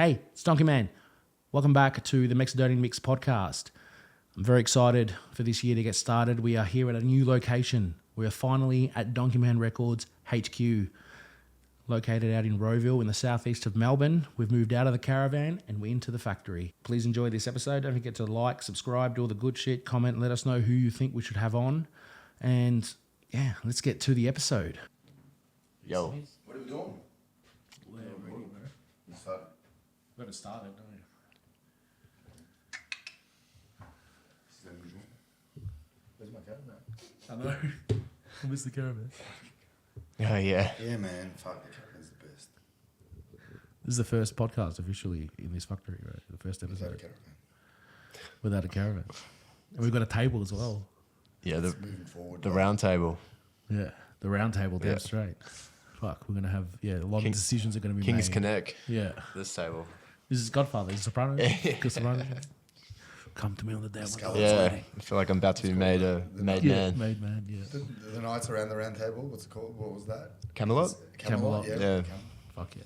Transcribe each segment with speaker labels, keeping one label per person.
Speaker 1: Hey, it's Donkeyman. Welcome back to the Mexidonian Mix podcast. I'm very excited for this year to get started. We are here at a new location. We are finally at Donkeyman Records HQ, located out in Rowville in the southeast of Melbourne. We've moved out of the caravan and we're into the factory. Please enjoy this episode. Don't forget to like, subscribe, do all the good shit, comment, let us know who you think we should have on. And yeah, let's get to the episode.
Speaker 2: Yo.
Speaker 3: What are we doing?
Speaker 1: We're ready, bro.
Speaker 3: You start.
Speaker 1: We haven't started, don't we?
Speaker 3: Where's my caravan?
Speaker 1: I know. I miss the caravan.
Speaker 2: Oh, yeah.
Speaker 3: Yeah, man. Fuck, the caravan's the best.
Speaker 1: This is the first podcast officially in this factory, right? The first
Speaker 3: Without a
Speaker 1: episode
Speaker 3: caravan.
Speaker 1: without a caravan. And we've got a table as well.
Speaker 2: Yeah,
Speaker 3: It's moving forward.
Speaker 2: the round table.
Speaker 1: Yeah, the round table, damn
Speaker 2: Yeah.
Speaker 1: straight. Fuck, we're going to have, a lot of decisions are going to be
Speaker 2: King's
Speaker 1: made.
Speaker 2: Connect.
Speaker 1: Yeah.
Speaker 2: This table.
Speaker 1: This is Godfather. This is Sopranos. Good Sopranos. Come to me on the day. when
Speaker 3: Skull.
Speaker 1: I'm
Speaker 2: Yeah.
Speaker 1: waiting.
Speaker 2: I feel like I'm about to be made
Speaker 1: Yeah,
Speaker 2: man.
Speaker 1: made man, yeah.
Speaker 3: The nights around the round table, what's it called? What was that?
Speaker 2: Camelot?
Speaker 1: Camelot.
Speaker 3: Yeah.
Speaker 2: Yeah.
Speaker 1: Fuck yeah.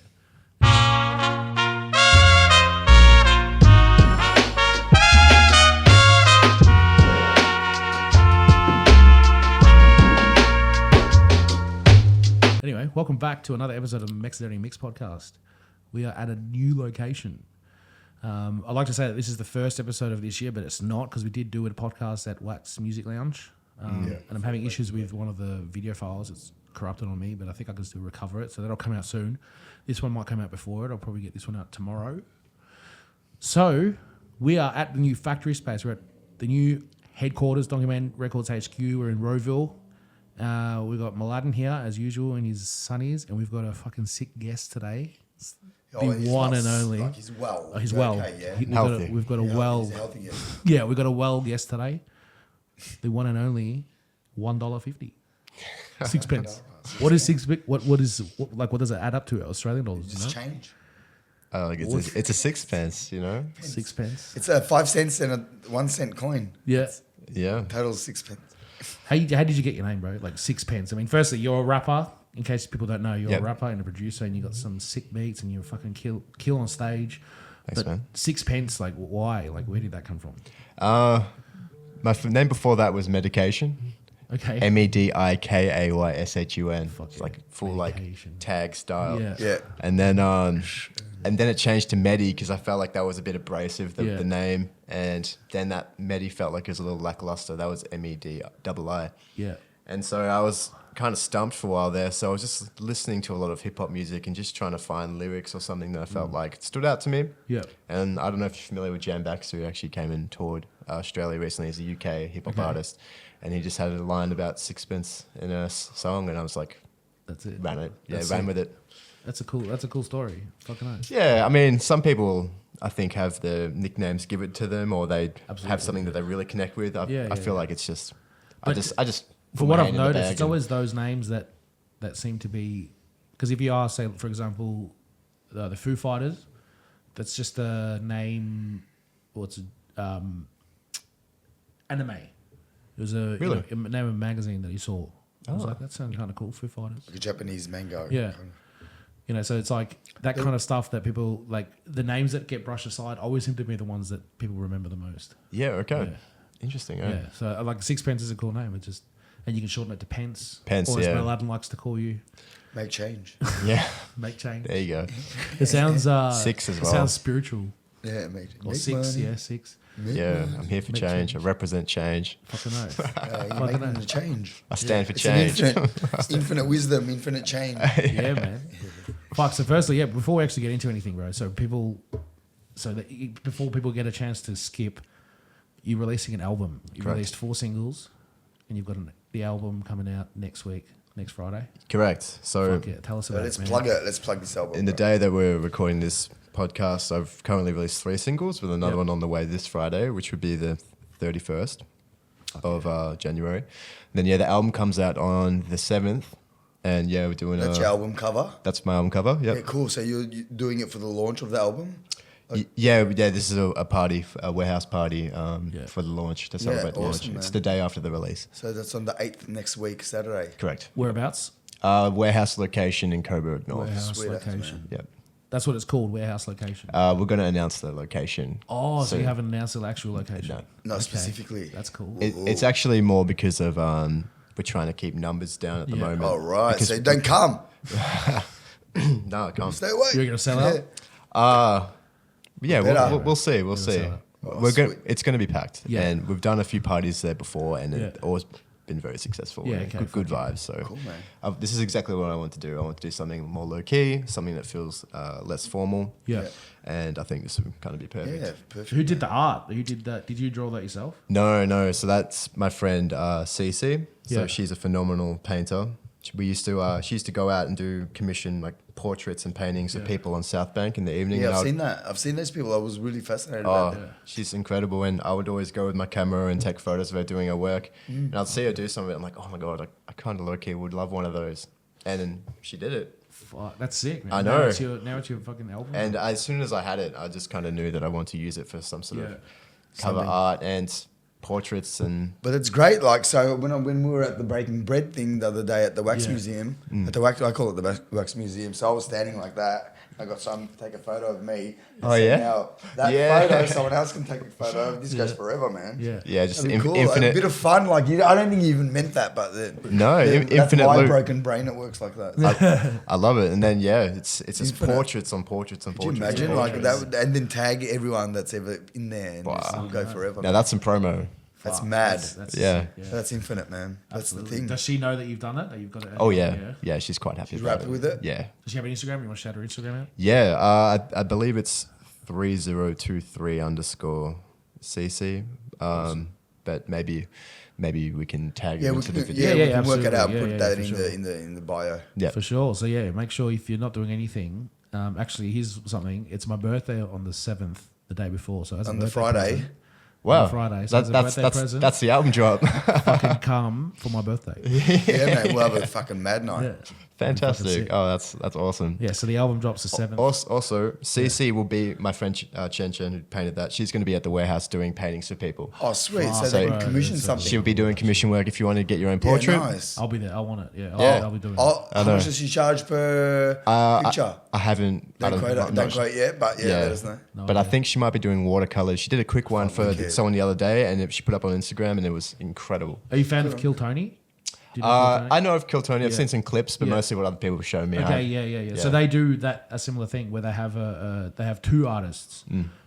Speaker 1: Anyway, welcome back to another episode of the Mexidonian Mix podcast. We are at a new location. I'd like to say that this is the first episode of this year, but it's not because we did do a podcast at Wax Music Lounge. And I'm having issues with one of the video files. It's corrupted on me, but I think I can still recover it. So that'll come out soon. This one might come out before it. I'll probably get this one out tomorrow. So we are at the new factory space. We're at the new headquarters, Donkeyman Records HQ. We're in Rowville. We've got Mladen here, as usual, and his sonnies. And we've got a fucking sick guest today.
Speaker 3: Oh,
Speaker 1: The one and only.
Speaker 3: Like he's well.
Speaker 1: Oh, he's well.
Speaker 3: Okay, yeah.
Speaker 2: Healthy.
Speaker 1: We've got a
Speaker 3: Yeah,
Speaker 1: well.
Speaker 3: He's healthy, yeah.
Speaker 1: Yeah, we've got a well guest today. The one and only $1.50. Sixpence. What is what does it add up to? Australian dollars,
Speaker 3: Just change.
Speaker 2: Like it's a sixpence, you know?
Speaker 1: Sixpence.
Speaker 3: It's a 5 cents and a 1 cent coin.
Speaker 1: Yeah.
Speaker 2: Yeah.
Speaker 3: Total 6 pence.
Speaker 1: How did you get your name, bro? Like Sixpence. I mean, firstly, you're a rapper. In case people don't know, you're
Speaker 2: Yep.
Speaker 1: a rapper and a producer, and you got some sick beats, and you fucking kill on stage.
Speaker 2: Thanks,
Speaker 1: but
Speaker 2: man.
Speaker 1: Sixpence, like why? Like where did that come from?
Speaker 2: My name before that was Medication.
Speaker 1: Okay.
Speaker 2: MEDIKAYSHUN.
Speaker 1: Fuck
Speaker 2: It's
Speaker 1: yeah.
Speaker 2: like full
Speaker 1: Medication.
Speaker 2: like tag style.
Speaker 1: Yeah.
Speaker 3: Yeah.
Speaker 2: And then it changed to Medi because I felt like that was a bit abrasive, the name. And then that Medi felt like it was a little lackluster. That was MEDII.
Speaker 1: Yeah.
Speaker 2: And so I was kind of stumped for a while there. So I was just listening to a lot of hip hop music and just trying to find lyrics or something that I felt like stood out to me.
Speaker 1: Yeah.
Speaker 2: And I don't know if you're familiar with Jam Baxter, who actually came and toured Australia recently as a UK hip hop artist. And he just had a line about Sixpence in a song. And I was like,
Speaker 1: That's it.
Speaker 2: ran
Speaker 1: That's
Speaker 2: ran
Speaker 1: it.
Speaker 2: with it.
Speaker 1: That's a cool story. Fucking nice.
Speaker 2: Yeah, I mean, some people I think have the nicknames give it to them, or they
Speaker 1: Absolutely.
Speaker 2: have something that they really connect with. I feel like it's just, I
Speaker 1: But
Speaker 2: just.
Speaker 1: For
Speaker 2: put
Speaker 1: what
Speaker 2: my
Speaker 1: I've
Speaker 2: hand in the
Speaker 1: noticed,
Speaker 2: bag
Speaker 1: it's
Speaker 2: and-
Speaker 1: always those names that seem to be, because if you are, say, for example, the Foo Fighters, that's just a name, or it's anime. It was a
Speaker 2: Really?
Speaker 1: a name of a magazine that you saw. I was like, that sounds kind of cool, Foo Fighters.
Speaker 3: Like a Japanese mango.
Speaker 1: Yeah. So it's like that kind of stuff that people, like the names that get brushed aside always seem to be the ones that people remember the most.
Speaker 2: Yeah, okay.
Speaker 1: Yeah.
Speaker 2: Interesting.
Speaker 1: Yeah. So like Sixpence is a cool name. It's just, and you can shorten it to Pence.
Speaker 2: Pence,
Speaker 1: or as
Speaker 2: yeah.
Speaker 1: Mladen likes to call you,
Speaker 3: Make change.
Speaker 2: Yeah,
Speaker 1: make change.
Speaker 2: there you go.
Speaker 1: It sounds
Speaker 2: Six as
Speaker 1: It
Speaker 2: well.
Speaker 1: sounds spiritual.
Speaker 3: Yeah, make
Speaker 1: Or
Speaker 3: make
Speaker 1: six,
Speaker 3: money.
Speaker 1: yeah, six.
Speaker 3: Make
Speaker 2: Yeah,
Speaker 3: money.
Speaker 2: I'm here for
Speaker 1: Make
Speaker 2: change.
Speaker 1: change.
Speaker 2: I represent change.
Speaker 1: Fucking nice.
Speaker 3: You're
Speaker 1: Fucking
Speaker 3: making
Speaker 1: hell.
Speaker 3: the change.
Speaker 2: I stand for
Speaker 3: It's
Speaker 2: change.
Speaker 3: an infinite wisdom, infinite change.
Speaker 1: Yeah, man. Fuck. So firstly, before we actually get into anything, bro. Before people get a chance to skip, you're releasing an album. You
Speaker 2: Correct.
Speaker 1: released 4 singles, and you've got the album coming out next Friday.
Speaker 2: Correct. So
Speaker 1: Fuck yeah, tell us
Speaker 3: So
Speaker 1: about
Speaker 3: let's
Speaker 1: it, man.
Speaker 3: plug it. Let's plug this album.
Speaker 2: in the
Speaker 3: bro.
Speaker 2: day that we're recording this podcast, I've currently released 3 singles with another
Speaker 1: Yep.
Speaker 2: one on the way this Friday, which would be the 31st of January. Then the album comes out on the 7th, and we're doing
Speaker 3: That's your album cover.
Speaker 2: That's my album cover. Yep.
Speaker 3: Yeah, cool. So you're doing it for the launch of the album?
Speaker 2: Yeah. This is a party, a warehouse party for the launch to celebrate the launch.
Speaker 3: awesome,
Speaker 2: It's
Speaker 3: man.
Speaker 2: the day after the release.
Speaker 3: So that's on the 8th next week, Saturday.
Speaker 2: Correct.
Speaker 1: Whereabouts?
Speaker 2: Warehouse location in Coburg North.
Speaker 1: Warehouse
Speaker 3: Sweet ass,
Speaker 1: location.
Speaker 2: Yep.
Speaker 1: That's what it's called, warehouse location.
Speaker 2: We're going to announce the location.
Speaker 1: Oh, so you
Speaker 2: soon.
Speaker 1: haven't announced the actual location?
Speaker 2: No.
Speaker 3: No, specifically.
Speaker 1: That's cool.
Speaker 2: It's actually more because of we're trying to keep numbers down at the moment.
Speaker 3: Oh, right.
Speaker 2: Because
Speaker 3: So don't come.
Speaker 2: no, I can't.
Speaker 3: Stay away.
Speaker 1: You're going to sell out?
Speaker 2: Yeah,
Speaker 3: Better.
Speaker 2: we'll see. We'll see.
Speaker 1: sell it.
Speaker 3: Oh,
Speaker 2: We're going.
Speaker 3: sweet.
Speaker 2: It's going to be packed.
Speaker 1: Yeah.
Speaker 2: And we've done a few parties there before, and it's
Speaker 1: Yeah.
Speaker 2: always been very successful.
Speaker 1: Yeah,
Speaker 2: and
Speaker 1: okay,
Speaker 2: good
Speaker 1: fuck yeah.
Speaker 2: vibes. So
Speaker 3: Cool, man.
Speaker 2: this is exactly what I want to do. I want to do something more low key, something that feels less formal.
Speaker 1: Yeah.
Speaker 3: Yeah.
Speaker 2: And I think this would kind of be perfect.
Speaker 3: Yeah, perfect.
Speaker 1: Who did the art? Who did that? Did you draw that yourself?
Speaker 2: No. So that's my friend Cece. So
Speaker 1: Yeah.
Speaker 2: she's a phenomenal painter. She used to go out and do commission like portraits and paintings of
Speaker 1: Yeah.
Speaker 2: people on South Bank in the evening.
Speaker 3: Yeah,
Speaker 2: and I
Speaker 3: I've
Speaker 2: would-
Speaker 3: seen that. I've seen those people. I was really fascinated
Speaker 2: Oh,
Speaker 3: about that.
Speaker 2: she's incredible. And I would always go with my camera and take photos of her doing her work. And I'd see her do some of it. I'm like, oh my God, I kind of low key would love one of those. And then she did it.
Speaker 1: Fuck, that's sick, man.
Speaker 2: I
Speaker 1: Now
Speaker 2: know.
Speaker 1: it's your fucking album.
Speaker 2: And as soon as I had it, I just kind of knew that I want to use it for some sort
Speaker 1: Yeah.
Speaker 2: of cover
Speaker 1: Something.
Speaker 2: art and portraits and
Speaker 3: But it's great. Like, so when we were at the Breaking Bread thing the other day at the Wax
Speaker 1: Yeah.
Speaker 3: Museum, at the Wax, I call it the Wax Museum. So I was standing like that. I got someone to take a photo of me.
Speaker 2: Oh,
Speaker 3: So
Speaker 2: yeah?
Speaker 3: Now that
Speaker 2: Yeah.
Speaker 3: photo, someone else can take a photo of. This goes forever, man.
Speaker 1: yeah.
Speaker 2: yeah, just
Speaker 3: That'd be cool.
Speaker 2: infinite.
Speaker 3: A bit of fun. Like, I don't think you even meant that, but then
Speaker 2: No,
Speaker 3: that's
Speaker 2: infinite
Speaker 3: my
Speaker 2: loop.
Speaker 3: broken brain. It works like that.
Speaker 2: I love it. And then it's just
Speaker 3: Infinite.
Speaker 2: portraits on portraits on
Speaker 3: Could you
Speaker 2: portraits.
Speaker 3: imagine
Speaker 2: on
Speaker 3: like
Speaker 2: portraits.
Speaker 3: that, and then tag everyone that's ever in there, and
Speaker 2: Wow.
Speaker 3: just go forever.
Speaker 2: Now that's some promo.
Speaker 3: That's
Speaker 1: Fuck,
Speaker 3: mad.
Speaker 1: That's
Speaker 2: Yeah.
Speaker 1: sick,
Speaker 3: That's infinite, man. That's
Speaker 1: Absolutely.
Speaker 3: the thing.
Speaker 1: Does she know that you've done it? That you've got it?
Speaker 2: Oh yeah, yeah. She's quite happy.
Speaker 3: She's
Speaker 2: about
Speaker 3: happy with it?
Speaker 2: Yeah,
Speaker 1: Does she have an Instagram? You want to shout her Instagram out?
Speaker 2: yeah. I believe it's 3023_CC. But maybe we can tag
Speaker 3: Yeah,
Speaker 2: her
Speaker 3: we
Speaker 2: into
Speaker 3: can,
Speaker 2: the video.
Speaker 3: yeah,
Speaker 1: Yeah,
Speaker 3: we can work it
Speaker 1: absolutely.
Speaker 3: out.
Speaker 1: Yeah,
Speaker 3: Put
Speaker 1: yeah,
Speaker 3: that
Speaker 1: for
Speaker 3: in
Speaker 1: sure.
Speaker 3: in the bio.
Speaker 2: Yeah.
Speaker 1: For sure. So yeah, make sure if you're not doing anything, actually here's something. It's my birthday on the 7th, the day before. So as a
Speaker 3: On the
Speaker 1: birthday
Speaker 3: Friday.
Speaker 1: present,
Speaker 2: Wow,
Speaker 1: on Friday. So as a birthday present,
Speaker 2: that's the album drop.
Speaker 1: fucking come for my birthday.
Speaker 3: Yeah, man, we'll have a fucking mad night.
Speaker 1: Yeah.
Speaker 2: Fantastic.
Speaker 1: sick.
Speaker 2: Oh, that's awesome.
Speaker 1: Yeah, so the album drops the 7th.
Speaker 2: Also, CC will be my friend Chen Chen who painted that. She's going to be at the warehouse doing paintings for people.
Speaker 3: Oh, sweet. So
Speaker 1: Fuck,
Speaker 3: they
Speaker 1: bro,
Speaker 3: can commission
Speaker 1: that's
Speaker 3: something.
Speaker 2: She'll be doing commission work if you want to get your own
Speaker 3: Yeah,
Speaker 2: portrait.
Speaker 3: nice.
Speaker 1: I'll be there. I want it. Yeah,
Speaker 2: Yeah.
Speaker 1: I'll be doing it.
Speaker 3: How
Speaker 2: know.
Speaker 3: much does she charge per picture?
Speaker 2: I haven't.
Speaker 3: Don't quote
Speaker 2: not-
Speaker 3: quote yet, but yeah, let us know.
Speaker 1: No
Speaker 2: But I
Speaker 1: idea.
Speaker 2: think she might be doing watercolors. She did a quick one for
Speaker 3: wicked.
Speaker 2: someone the other day, and she put up on Instagram, and it was incredible.
Speaker 1: Are you a fan of Kill Tony? Do you know Kill Tony?
Speaker 2: I know of Kill Tony. I've
Speaker 1: Yeah.
Speaker 2: seen some clips, but
Speaker 1: Yeah.
Speaker 2: mostly what other people show me.
Speaker 1: Okay, yeah. So they do a similar thing where they have two artists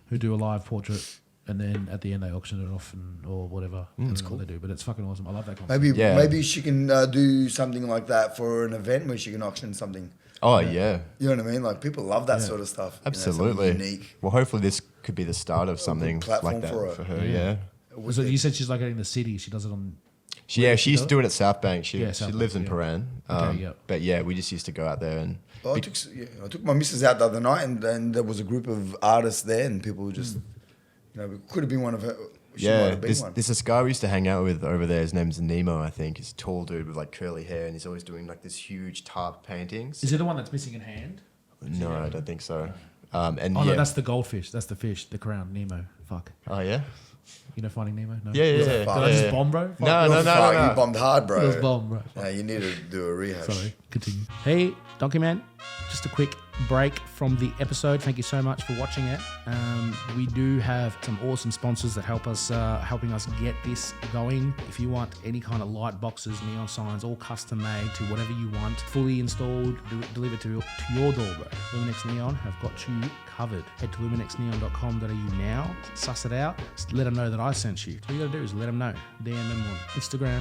Speaker 1: who do a live portrait, and then at the end they auction it off or whatever. That's cool. What they do, but it's fucking awesome. I love that concept.
Speaker 3: Maybe
Speaker 2: Yeah.
Speaker 3: maybe she can do something like that for an event where she can auction something.
Speaker 2: Oh yeah,
Speaker 3: You know what I mean? Like people love that sort of stuff. You know, something
Speaker 2: absolutely.
Speaker 3: unique.
Speaker 2: Well, hopefully this could be the start of something
Speaker 3: platform
Speaker 2: like that
Speaker 3: for
Speaker 2: for,
Speaker 3: it.
Speaker 2: her. Yeah.
Speaker 1: So you said she's like in the city. She does it on.
Speaker 2: She used to do it at South Bank. She
Speaker 1: South
Speaker 2: lives
Speaker 1: Bank,
Speaker 2: in Paran.
Speaker 1: Okay, yeah.
Speaker 2: But yeah, we just used to go out there and
Speaker 3: Well, I took my missus out the other night, and there was a group of artists there, and people were just, it could have been one of her. She might
Speaker 2: yeah,
Speaker 3: have been one.
Speaker 2: there's this guy we used to hang out with over there. His name's Nemo, I think. He's a tall dude with like curly hair, and he's always doing like this huge tarp paintings.
Speaker 1: Is it the one that's missing a hand?
Speaker 2: No, I don't think so. And
Speaker 1: Oh
Speaker 2: yeah.
Speaker 1: no, that's the goldfish. That's the fish. The crown. Nemo. Fuck.
Speaker 2: Oh yeah.
Speaker 1: You know Finding Nemo? No.
Speaker 2: Yeah, yeah,
Speaker 1: Did
Speaker 2: yeah.
Speaker 3: fuck?
Speaker 1: I just
Speaker 2: yeah.
Speaker 1: bomb, bro? Fuck.
Speaker 2: No, no, no,
Speaker 3: Fuck,
Speaker 2: no,
Speaker 3: You
Speaker 2: no.
Speaker 3: bombed hard, bro.
Speaker 1: It was bomb, bro.
Speaker 3: Yeah, you need to do a rehash.
Speaker 1: Sorry. Continue. Hey, Donkeyman. Just a quick break from the episode. Thank you so much for watching it. We do have some awesome sponsors that helping us get this going. If you want any kind of light boxes, neon signs, all custom made to whatever you want, fully installed, delivered to your door, bro. Lumine XNeon have got you covered. Head to luminexneon.com.au now. Suss it out. Just let them know that I sent you. All you gotta do is let them know. DM them on Instagram.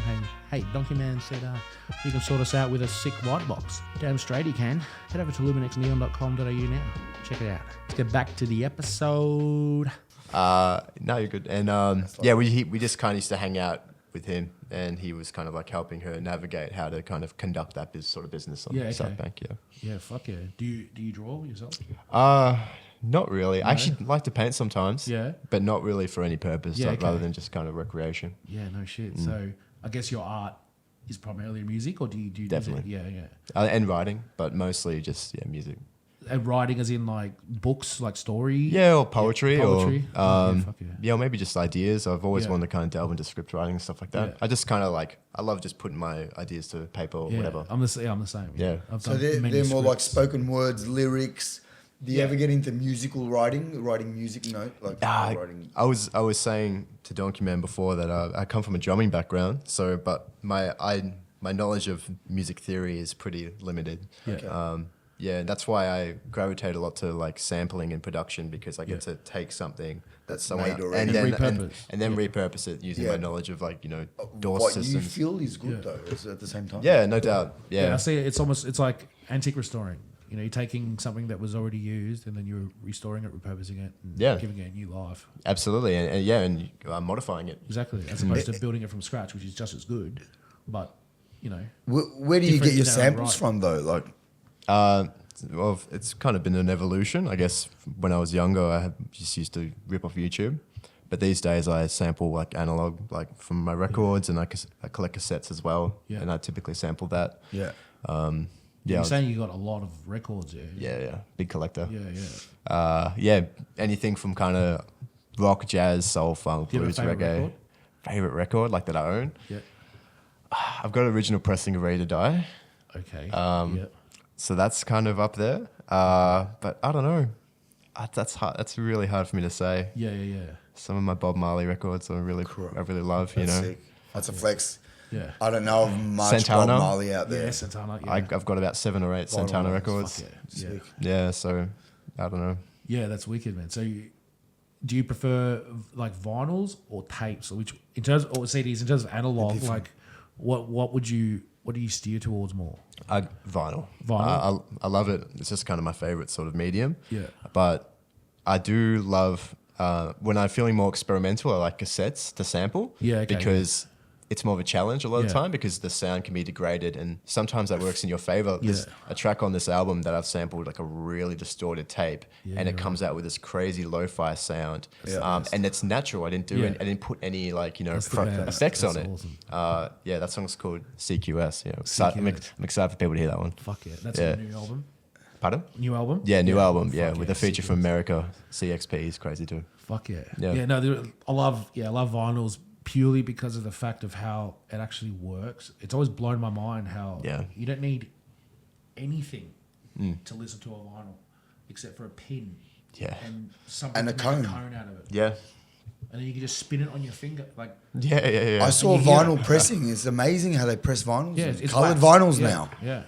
Speaker 1: Hey, Donkeyman said you can sort us out with a sick white box. Damn straight you can. Head over to luminexneon.com.au now. Check it out. Let's get back to the episode.
Speaker 2: No, you're good. And yeah, we just kind of used to hang out with him, and he was kind of like helping her navigate how to kind of conduct that sort of business on South Bank. Yeah.
Speaker 1: Yeah, fuck yeah. Do you draw yourself?
Speaker 2: Not really. I actually like to paint sometimes.
Speaker 1: Yeah.
Speaker 2: But not really for any purpose,
Speaker 1: Yeah,
Speaker 2: like, rather
Speaker 1: okay.
Speaker 2: than just kind of recreation.
Speaker 1: Yeah, no shit. So I guess your art is primarily music, or do you
Speaker 2: Definitely.
Speaker 1: Yeah.
Speaker 2: And writing, but mostly just music.
Speaker 1: And writing as in like books, like story?
Speaker 2: Yeah, or poetry,
Speaker 1: Poetry?
Speaker 2: or
Speaker 1: Yeah, fuck yeah.
Speaker 2: or maybe just ideas. I've always
Speaker 1: Yeah.
Speaker 2: wanted to kind of delve into script writing and stuff like that.
Speaker 1: Yeah.
Speaker 2: I just kind of I love just putting my ideas to paper or
Speaker 1: Yeah,
Speaker 2: whatever.
Speaker 1: I'm the same.
Speaker 2: Yeah.
Speaker 1: I've
Speaker 3: So
Speaker 1: done
Speaker 3: they're
Speaker 1: many
Speaker 3: more like
Speaker 1: scripts.
Speaker 3: spoken words, lyrics, Do you ever get into musical writing music note, like writing?
Speaker 2: I was saying to Donkeyman before that I come from a drumming background, but my knowledge of music theory is pretty limited.
Speaker 1: Yeah.
Speaker 3: Okay.
Speaker 2: Yeah, that's why I gravitate a lot to like sampling and production, because I get to take something that's someone
Speaker 3: made already.
Speaker 2: and then repurpose it using my knowledge of like DAW
Speaker 3: What
Speaker 2: systems.
Speaker 3: you feel is good though, is at the same time.
Speaker 2: Yeah, no doubt. Yeah,
Speaker 1: I see it. It's like antique restoring. You're taking something that was already used and then you're restoring it, repurposing it, and giving it a new life.
Speaker 2: absolutely, and modifying it.
Speaker 1: Exactly, as opposed to building it from scratch, which is just as good, but
Speaker 3: Where do you get your samples from though? Like,
Speaker 2: Well, it's kind of been an evolution. I guess when I was younger, I just used to rip off YouTube. But these days I sample like analog, like from my records, and I collect cassettes as well.
Speaker 1: Yeah.
Speaker 2: And I typically sample that.
Speaker 3: yeah.
Speaker 1: You're saying you got a lot of records,
Speaker 2: Yeah. Big collector.
Speaker 1: Yeah.
Speaker 2: Anything from kind of rock, jazz, soul, funk,
Speaker 1: Do you have
Speaker 2: blues,
Speaker 1: a favorite
Speaker 2: reggae.
Speaker 1: record?
Speaker 2: Favorite record, like that I own?
Speaker 1: Yeah.
Speaker 2: I've got original pressing of Ready to Die.
Speaker 1: Okay.
Speaker 2: So that's kind of up there. But I don't know. That's hard. That's really hard for me to say.
Speaker 1: Yeah.
Speaker 2: Some of my Bob Marley records I really love,
Speaker 3: That's sick. That's a flex.
Speaker 1: Yeah.
Speaker 3: I don't know of much
Speaker 2: Santana?
Speaker 3: Bob Marley out there.
Speaker 1: Yeah, Santana. Yeah.
Speaker 2: I've got about 7 or 8 Santana records.
Speaker 1: Fuck yeah.
Speaker 3: Sick.
Speaker 2: Yeah, so I don't know.
Speaker 1: Yeah, that's wicked, man. So, do you prefer like vinyls or tapes, or which in terms or CDs in terms of analog? Like, what do you steer towards more?
Speaker 2: Vinyl.
Speaker 1: Vinyl?
Speaker 2: I love it. It's just kind of my favorite sort of medium.
Speaker 1: Yeah.
Speaker 2: But I do love when I'm feeling more experimental. I like cassettes to sample.
Speaker 1: Yeah, okay,
Speaker 2: because it's more of a challenge a lot of the
Speaker 1: Yeah.
Speaker 2: time, because the sound can be degraded, and sometimes that works in your favor. There's
Speaker 1: Yeah.
Speaker 2: a track on this album that I've sampled like a really distorted tape,
Speaker 1: Yeah,
Speaker 2: and it
Speaker 1: right.
Speaker 2: comes out with this crazy lo-fi sound,
Speaker 3: Yeah.
Speaker 2: and it's natural. I didn't
Speaker 1: Yeah.
Speaker 2: I didn't put any like
Speaker 1: That's the best.
Speaker 2: effects
Speaker 1: That's
Speaker 2: on it.
Speaker 1: awesome.
Speaker 2: Yeah, that song's called CQS. Yeah,
Speaker 1: CQS.
Speaker 2: I'm excited for people to hear that one.
Speaker 1: Fuck yeah, that's
Speaker 2: Yeah.
Speaker 1: a new album.
Speaker 2: Pardon?
Speaker 1: New album.
Speaker 2: Yeah, new album.
Speaker 1: Fuck
Speaker 2: Yeah, with a feature from
Speaker 1: CQS.
Speaker 2: America. CXP is crazy too.
Speaker 1: Fuck yeah.
Speaker 2: Yeah.
Speaker 1: No, I love vinyls purely because of the fact of how it actually works. It's always blown my mind how you don't need anything to listen to a vinyl except for a pin.
Speaker 2: Yeah.
Speaker 1: And something
Speaker 3: And a
Speaker 1: to make
Speaker 3: cone.
Speaker 1: a cone out of it.
Speaker 2: Yeah.
Speaker 1: And then you can just spin it on your finger. Like
Speaker 2: Yeah.
Speaker 3: I saw
Speaker 1: And you hear
Speaker 3: vinyl pressing. It's amazing how they press vinyls.
Speaker 1: yeah,
Speaker 3: and
Speaker 1: it's
Speaker 3: coloured
Speaker 1: wax.
Speaker 3: vinyls
Speaker 1: Yeah,
Speaker 3: now.
Speaker 1: Yeah.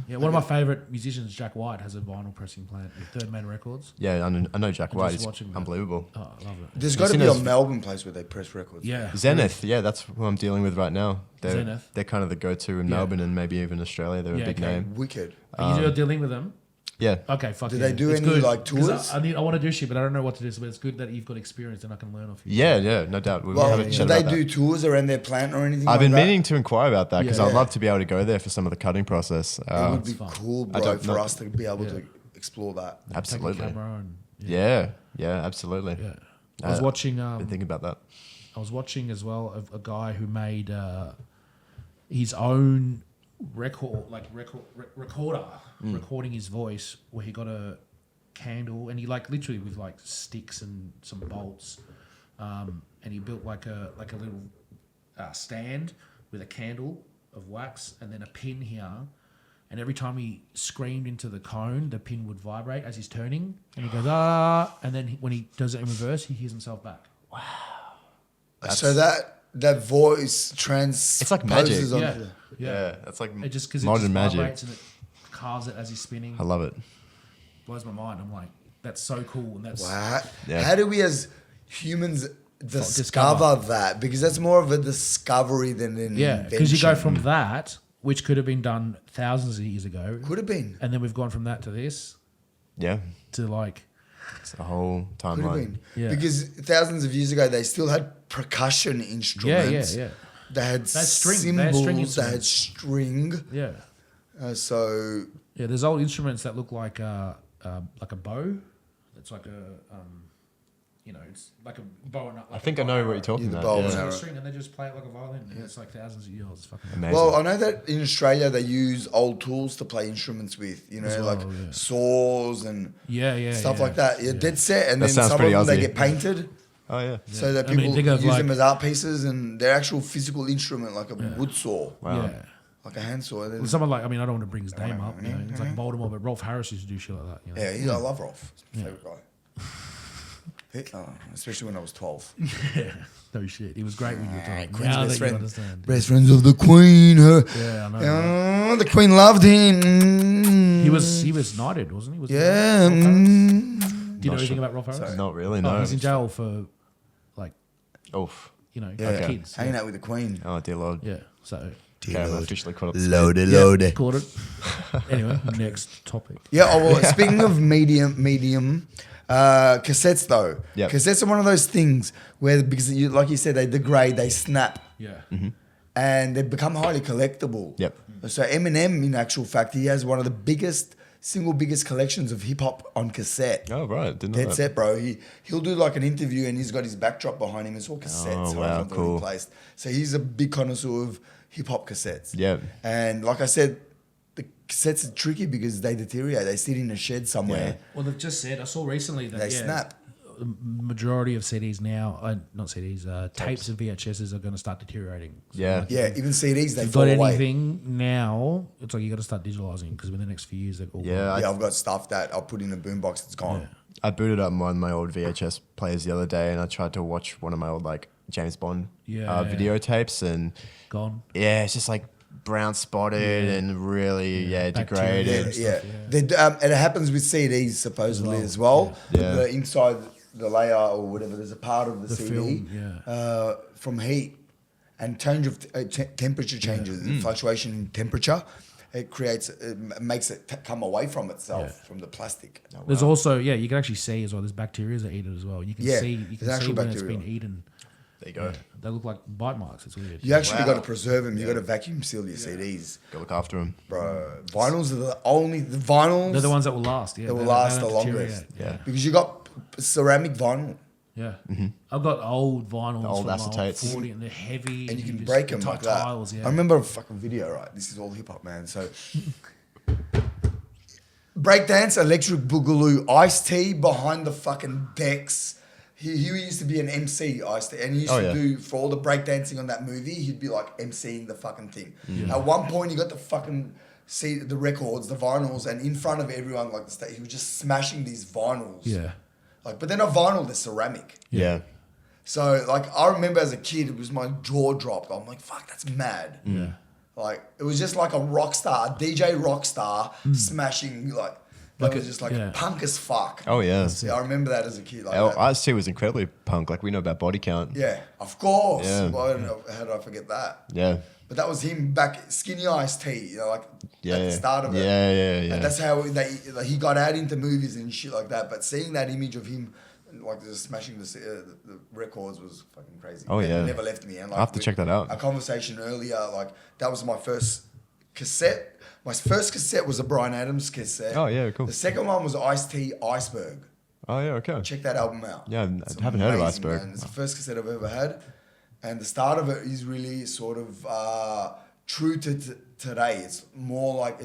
Speaker 1: Yeah. One of my favourite musicians, Jack White, has a vinyl pressing plant with Third Man Records.
Speaker 2: Yeah, I know Jack White.
Speaker 1: just
Speaker 2: He's
Speaker 1: watching that.
Speaker 2: unbelievable.
Speaker 1: Oh, I love it.
Speaker 3: There's
Speaker 2: Have
Speaker 3: got to
Speaker 2: you
Speaker 3: be
Speaker 2: seen
Speaker 3: a
Speaker 2: those-
Speaker 3: Melbourne place where they press records.
Speaker 1: Yeah.
Speaker 2: Zenith, yeah, that's who I'm dealing with right now.
Speaker 1: Zenith.
Speaker 2: They're kind of the go-to in
Speaker 1: Yeah.
Speaker 2: Melbourne and maybe even Australia. They're a
Speaker 1: Yeah,
Speaker 2: big
Speaker 1: okay.
Speaker 2: name.
Speaker 3: Wicked.
Speaker 1: Are you dealing with them?
Speaker 2: Yeah.
Speaker 1: Okay, fuck
Speaker 3: Do
Speaker 1: yeah.
Speaker 3: they do
Speaker 1: It's
Speaker 3: any,
Speaker 1: good,
Speaker 3: like,
Speaker 1: 'cause
Speaker 3: tours?
Speaker 1: I want to do shit, but I don't know what to do. So it's good that you've got experience and I can learn off you.
Speaker 2: Yeah, no doubt. We'll
Speaker 3: Well,
Speaker 2: have a
Speaker 3: do
Speaker 2: chat
Speaker 3: they
Speaker 2: about
Speaker 3: do
Speaker 2: that.
Speaker 3: tours around their plant or anything
Speaker 2: I've
Speaker 3: like
Speaker 2: been
Speaker 3: that?
Speaker 2: meaning to inquire about that because
Speaker 1: Yeah.
Speaker 2: I'd love to be able to go there for some of the cutting process.
Speaker 3: It would be
Speaker 1: fun.
Speaker 3: cool,
Speaker 2: I
Speaker 3: bro,
Speaker 2: don't
Speaker 3: for
Speaker 2: know.
Speaker 3: us to be able
Speaker 1: Yeah.
Speaker 3: to explore that.
Speaker 1: Take a
Speaker 2: Absolutely.
Speaker 1: camera and,
Speaker 2: Yeah, absolutely.
Speaker 1: yeah. I was watching.
Speaker 2: Been thinking about that.
Speaker 1: I was watching as well a guy who made his own recorder, recording his voice, where he got a candle and he literally with sticks and some bolts, and he built like a little stand with a candle of wax and then a pin here. And every time he screamed into the cone, the pin would vibrate as he's turning. And he goes, ah. And then when he does it in reverse, he hears himself back.
Speaker 3: So that voice transposes
Speaker 2: It's like magic.
Speaker 3: onto
Speaker 1: Yeah.
Speaker 3: the-
Speaker 2: Yeah, that's like
Speaker 1: It just because it
Speaker 2: modern
Speaker 1: just
Speaker 2: magic.
Speaker 1: vibrates and it carves it as he's spinning.
Speaker 2: I love it.
Speaker 1: Blows my mind. I'm like, that's so cool. And that's
Speaker 3: Wow.
Speaker 2: Yeah.
Speaker 3: How do we as humans discover
Speaker 1: discover.
Speaker 3: that? Because that's more of a discovery than an
Speaker 1: yeah, because you go
Speaker 3: invention.
Speaker 1: from that, which could have been done thousands of years ago,
Speaker 3: Could have been.
Speaker 1: and then we've gone from that to this
Speaker 2: Yeah,
Speaker 1: to like,
Speaker 2: it's a whole
Speaker 3: Could have
Speaker 2: timeline.
Speaker 3: been.
Speaker 1: Yeah.
Speaker 3: Because thousands of years ago, they still had percussion instruments.
Speaker 1: yeah.
Speaker 3: They had
Speaker 1: string. They had
Speaker 3: cymbals.
Speaker 1: string
Speaker 3: They had string.
Speaker 1: Yeah,
Speaker 3: So
Speaker 1: yeah. There's old instruments that look like a bow. It's like it's like a bow and
Speaker 2: I think I know what you're talking
Speaker 3: the
Speaker 2: about.
Speaker 3: bow and
Speaker 2: Yeah.
Speaker 3: arrow.
Speaker 1: a string, and they just play it like a violin. And it's like thousands of years. It's fucking
Speaker 2: Amazing.
Speaker 3: well, I know that in Australia they use old tools to play instruments with,
Speaker 1: As well,
Speaker 3: like
Speaker 1: yeah.
Speaker 3: saws and
Speaker 1: yeah,
Speaker 3: stuff like that. Yeah, dead set. And
Speaker 2: That
Speaker 3: then
Speaker 2: sounds
Speaker 3: some of
Speaker 2: pretty
Speaker 3: them they
Speaker 2: Aussie.
Speaker 3: get painted
Speaker 2: Oh yeah.
Speaker 3: so that
Speaker 1: I mean,
Speaker 3: people
Speaker 1: think of
Speaker 3: use
Speaker 1: like-
Speaker 3: them as art pieces, and they're actual physical instrument like a wood saw.
Speaker 2: Wow.
Speaker 1: Yeah.
Speaker 3: like a handsaw. And then,
Speaker 1: Someone like, I mean, I don't want to bring his name up. You know, it's like Baltimore, but Rolf Harris used to do shit like that. You know?
Speaker 3: I love Rolf. He's my favorite guy. Especially when I was 12.
Speaker 1: Yeah, no shit. He was great when you were talking.
Speaker 3: Queen's
Speaker 1: Now
Speaker 3: best
Speaker 1: that
Speaker 3: friend.
Speaker 1: you understand.
Speaker 3: Best friends of the Queen.
Speaker 1: Yeah, I know.
Speaker 3: The Queen loved him. Mm.
Speaker 1: He was knighted, wasn't he? Was
Speaker 3: Yeah.
Speaker 1: Rolf Harris? Do you know anything about Rolf Harris?
Speaker 3: Sorry.
Speaker 2: Not really,
Speaker 1: Oh,
Speaker 2: no.
Speaker 1: he's in jail for, like,
Speaker 2: Oof.
Speaker 1: you know,
Speaker 3: Yeah.
Speaker 1: kids.
Speaker 3: Hanging out with the Queen.
Speaker 2: Oh, dear Lord.
Speaker 1: Yeah, so
Speaker 2: Okay, I'm officially caught up.
Speaker 3: Loaded.
Speaker 1: caught it. Anyway, next topic.
Speaker 3: Yeah, well, speaking of medium, cassettes though.
Speaker 2: Yep.
Speaker 3: Cassettes are one of those things where, because like you said, they degrade, they snap,
Speaker 1: Yeah.
Speaker 3: and they become highly collectible.
Speaker 2: Yep.
Speaker 3: So Eminem, in actual fact, he has one of the single biggest collections of hip hop on cassette.
Speaker 2: Oh, right. Didn't know
Speaker 3: Dead
Speaker 2: that.
Speaker 3: set, bro. He'll do like an interview and he's got his backdrop behind him. It's all cassettes.
Speaker 2: Oh, wow, cool.
Speaker 3: Placed. So he's a big connoisseur of hip hop cassettes.
Speaker 2: Yeah.
Speaker 3: And like I said, the cassettes are tricky because they deteriorate. They sit in a shed somewhere.
Speaker 1: Well, they've just said, I saw recently that
Speaker 3: They snap.
Speaker 1: the majority of CDs now, not CDs, tapes and VHSs are going to start deteriorating. So
Speaker 2: Yeah.
Speaker 1: like,
Speaker 3: Yeah, even CDs, they
Speaker 1: if you've
Speaker 3: fall
Speaker 1: got
Speaker 3: away.
Speaker 1: anything now, it's like you got to start digitalizing because within the next few years, they're all
Speaker 2: Yeah,
Speaker 3: Yeah, I've got stuff that I'll put in a boombox. It's gone.
Speaker 2: I booted up one of my old VHS players the other day, and I tried to watch one of my old like James Bond videotapes, and
Speaker 1: gone.
Speaker 2: yeah, it's just like brown spotted and really
Speaker 1: Bacteria.
Speaker 2: degraded.
Speaker 3: Yeah. It happens with CDs supposedly as well.
Speaker 2: Yeah.
Speaker 3: The inside the layer or whatever, there's a part of the CD
Speaker 1: film,
Speaker 3: from heat and change of temperature changes, fluctuation in temperature. It makes it come away from itself, from the plastic.
Speaker 1: There's also, you can actually see as well, there's bacteria that eat it as well. You can see
Speaker 3: there's actual
Speaker 1: when it's
Speaker 3: bacteria.
Speaker 1: been eaten.
Speaker 2: There you go.
Speaker 1: They look like bite marks. It's weird.
Speaker 3: You actually got to preserve them. You got to vacuum seal your CDs,
Speaker 2: Go look after them.
Speaker 3: bro. Vinyls are the vinyls.
Speaker 1: They're the ones that will last. Yeah,
Speaker 3: that will
Speaker 1: they
Speaker 3: last
Speaker 1: don't
Speaker 3: the longest.
Speaker 1: deteriorate.
Speaker 2: Yeah.
Speaker 3: because you got ceramic vinyl.
Speaker 1: Yeah. I've got old vinyls,
Speaker 2: old
Speaker 1: from my
Speaker 2: acetates.
Speaker 1: 40 and they're heavy.
Speaker 3: And you can
Speaker 1: just
Speaker 3: break them
Speaker 1: tie
Speaker 3: like that.
Speaker 1: tiles, yeah.
Speaker 3: I remember a fucking video, right? This is all hip hop, man. So, breakdance, electric boogaloo, Ice-T behind the fucking decks. He used to be an MC, Ice-T, and he used to do, for all the breakdancing on that movie, he'd be like MCing the fucking thing. At one point, he got the fucking the records, the vinyls, and in front of everyone, like the stage, he was just smashing these vinyls.
Speaker 1: Yeah.
Speaker 3: Like, but they're not vinyl, they're ceramic.
Speaker 2: Yeah.
Speaker 3: So, like, I remember as a kid, it was my jaw dropped. I'm like, fuck, that's mad.
Speaker 1: Yeah.
Speaker 3: Like, it was just like a rock star, a DJ rock star smashing, like, that was just like punk as fuck.
Speaker 2: Oh yeah.
Speaker 3: Yeah, I remember that as a kid. Like that.
Speaker 2: Ice-T was incredibly punk. Like we know about Body Count.
Speaker 3: Yeah, of course.
Speaker 2: Yeah.
Speaker 3: Well, I don't know, how did I forget that?
Speaker 2: Yeah.
Speaker 3: But that was him back, skinny Ice-T, you know, like at the start of it.
Speaker 2: Yeah.
Speaker 3: And that's how he got out into movies and shit like that. But seeing that image of him, like just smashing the records was fucking crazy.
Speaker 2: Oh, yeah.
Speaker 3: It never left me. And like,
Speaker 2: I'll have to check that out.
Speaker 3: Our conversation earlier, like that was my first cassette. My first cassette was a Bryan Adams cassette.
Speaker 2: Oh, yeah, cool.
Speaker 3: The second one was Ice-T Iceberg.
Speaker 2: Oh yeah. Okay.
Speaker 3: Check that album out.
Speaker 2: Yeah,
Speaker 3: It's
Speaker 2: I haven't heard of
Speaker 3: amazing,
Speaker 2: Iceberg.
Speaker 3: man. It's the first cassette I've ever had. And the start of it is really sort of true to today. It's more like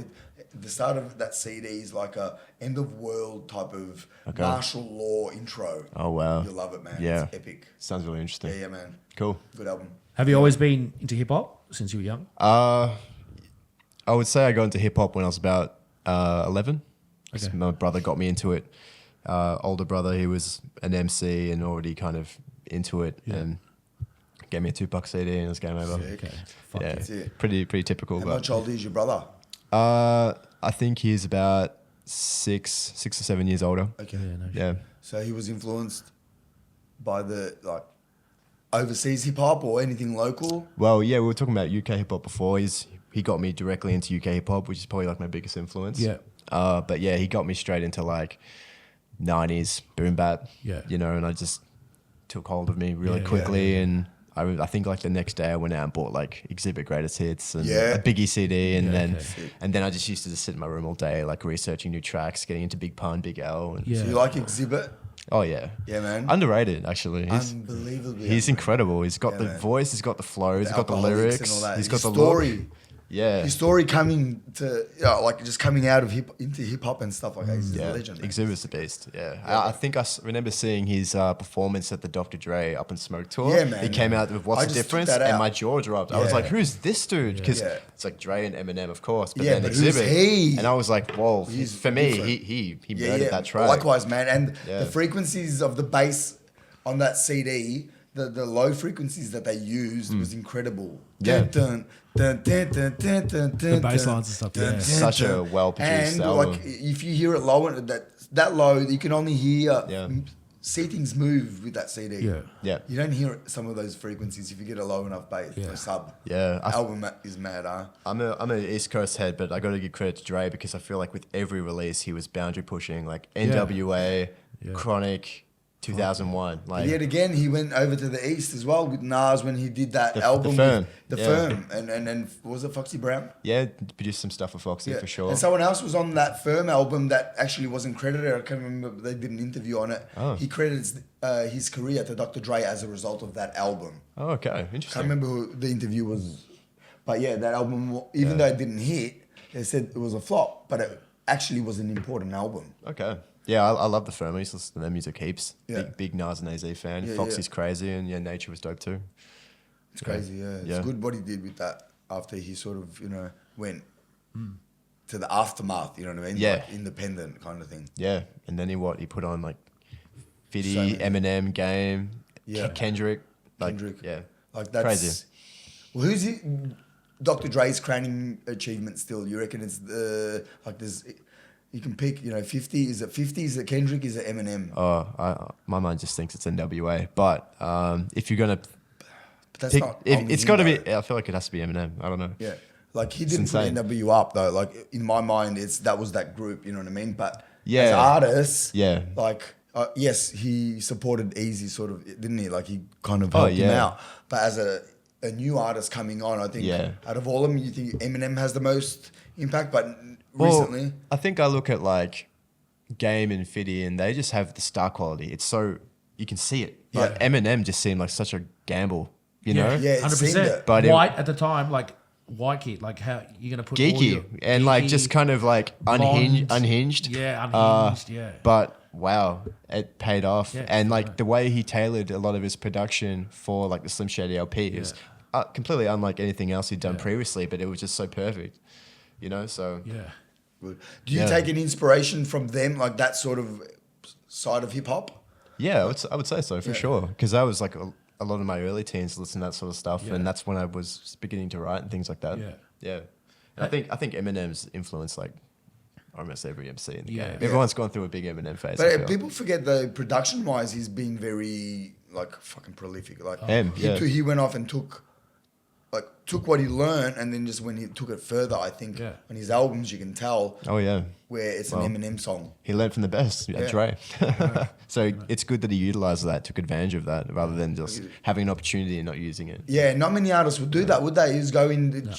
Speaker 3: the start of that CD is like a end of world type of martial law intro.
Speaker 2: Oh wow.
Speaker 3: You'll love it, man.
Speaker 2: Yeah.
Speaker 3: It's epic.
Speaker 2: Sounds really interesting.
Speaker 3: Yeah, man.
Speaker 2: Cool.
Speaker 3: Good album.
Speaker 1: Have you always been into hip hop since you were young?
Speaker 2: I would say I got into hip hop when I was about 11.
Speaker 1: Okay.
Speaker 2: My brother got me into it. Older brother, he was an MC and already kind of into it, and gave me a Tupac CD and it was game over.
Speaker 3: Sick.
Speaker 1: Okay. Fuck
Speaker 2: Yeah,
Speaker 3: That's it.
Speaker 2: pretty typical.
Speaker 3: How
Speaker 2: but
Speaker 3: much older is your brother?
Speaker 2: I think he's about 6 or 7 years older.
Speaker 3: Okay.
Speaker 1: Yeah, no shit.
Speaker 2: Yeah.
Speaker 3: So he was influenced by the like overseas hip hop or anything local?
Speaker 2: Well, yeah, we were talking about UK hip hop before. He got me directly into UK hip hop, which is probably like my biggest influence.
Speaker 1: Yeah.
Speaker 2: But yeah, he got me straight into like 90s boom bap.
Speaker 1: Yeah.
Speaker 2: You know, and I just took hold of me really
Speaker 1: Yeah,
Speaker 2: quickly, and I think like the next day I went out and bought like Exhibit Greatest Hits and
Speaker 3: Yeah.
Speaker 2: a Biggie CD, and
Speaker 1: Yeah,
Speaker 2: then
Speaker 1: okay.
Speaker 2: and then I just used to just sit in my room all day like researching new tracks, getting into Big Pun, Big L. And
Speaker 1: Yeah.
Speaker 3: So you like Exhibit?
Speaker 2: Oh yeah.
Speaker 3: Yeah, man.
Speaker 2: Underrated actually.
Speaker 3: Unbelievably.
Speaker 2: He's incredible. He's got
Speaker 3: Yeah,
Speaker 2: the
Speaker 3: man.
Speaker 2: voice, he's got the flow, he's got the
Speaker 3: Alcoholics
Speaker 2: lyrics,
Speaker 3: and all that.
Speaker 2: he's got
Speaker 3: His
Speaker 2: the
Speaker 3: story.
Speaker 2: look. Yeah.
Speaker 3: his story coming to like just coming out of into hip hop and stuff like that. He's a legend. Man.
Speaker 2: Exhibit's the beast. Yeah, I think remember seeing his performance at the Dr. Dre Up in Smoke tour.
Speaker 3: Yeah, man.
Speaker 2: He came out with What's the Difference, and my jaw dropped. I was like, "Who's this dude?" Because it's like Dre and Eminem, of course, but then
Speaker 3: but
Speaker 2: Exhibit.
Speaker 3: who's he?
Speaker 2: And I was like, "Whoa!" For me,
Speaker 3: different.
Speaker 2: he murdered that track.
Speaker 3: Likewise, man. And the frequencies of the bass on that CD. The low frequencies that they used was incredible.
Speaker 2: Yeah.
Speaker 1: The bass lines and stuff.
Speaker 2: Such a well-produced album.
Speaker 3: Like if you hear it low, that low, you can only hear see things move with that CD.
Speaker 2: Yeah.
Speaker 3: You don't hear some of those frequencies if you get a low enough bass sub.
Speaker 2: Yeah.
Speaker 3: Album is mad, huh?
Speaker 2: I'm an East Coast head, but I got to give credit to Dre because I feel like with every release he was boundary pushing, like NWA, Chronic. 2001. Like
Speaker 3: yet again, he went over to the east as well with Nas when he did that album.
Speaker 2: The
Speaker 3: Firm. And was it Foxy Brown?
Speaker 2: Yeah, produced some stuff for Foxy for sure.
Speaker 3: And someone else was on that Firm album that actually wasn't credited. I can't remember. They did an interview on it.
Speaker 2: Oh.
Speaker 3: He credits his career to Dr. Dre as a result of that album.
Speaker 2: Oh, okay. Interesting.
Speaker 3: I can't remember who the interview was. But yeah, that album, even though it didn't hit, they said it was a flop, but it actually was an important album.
Speaker 2: Okay. Yeah, I love the Firm. I used to listen to their music heaps.
Speaker 3: Yeah.
Speaker 2: Big Nas and AZ fan. Foxy's crazy, and Nature was dope too.
Speaker 3: It's crazy, It's good what he did with that after he sort of, went to the aftermath, you know what I mean?
Speaker 2: Yeah.
Speaker 3: Like independent kind of thing.
Speaker 2: Yeah, and then he put on like 50, Eminem, Game, Kendrick.
Speaker 3: Kendrick.
Speaker 2: Yeah.
Speaker 3: Like that's
Speaker 2: crazy.
Speaker 3: Well, who's he? Dr. Dre's crowning achievement still? You reckon it's like there's... You can pick, 50. Is it 50? Is it Kendrick? Is it Eminem?
Speaker 2: My mind just thinks it's NWA. But if you're gonna,
Speaker 3: that's
Speaker 2: pick,
Speaker 3: not.
Speaker 2: it's got to be. I feel like it has to be Eminem. I don't know.
Speaker 3: Yeah, like he didn't put NW up though. Like in my mind, that was that group. You know what I mean? But as artists, like yes, he supported Easy sort of, didn't he? Like he kind of helped him out. But as a new artist coming on, I think out of all of them, you think Eminem has the most impact, but. Recently,
Speaker 2: I think I look at like Game and Fiddy, and they just have the star quality. It's so you can see it. But Eminem just seemed like such a gamble, you know?
Speaker 3: Yeah,
Speaker 1: 100%. But White at the time, like White Kid, like how you're gonna put
Speaker 2: geeky and like just kind of like unhinged.
Speaker 1: Yeah, unhinged.
Speaker 2: But wow, it paid off, and like
Speaker 1: right.
Speaker 2: the way he tailored a lot of his production for like the Slim Shady LP is completely unlike anything else he'd done previously. But it was just so perfect, So
Speaker 3: Good. Do you take an inspiration from them, like that sort of side of hip hop?
Speaker 2: Yeah, I would say so for sure. Because I was like a lot of my early teens listening to that sort of stuff, and that's when I was beginning to write and things like that. Yeah. And I think Eminem's influenced like almost every MC in the game. Everyone's gone through a big Eminem phase.
Speaker 3: But people forget though, production wise, he's been very like fucking prolific. Like he went off and took what he learned, and then just when he took it further, I think on his albums you can tell.
Speaker 2: Oh yeah,
Speaker 3: where it's an Eminem song.
Speaker 2: He learned from the best, Dre. So it's good that he utilized that, took advantage of that, rather than just having an opportunity and not using it.
Speaker 3: Yeah, not many artists would do that, would they? Is go in,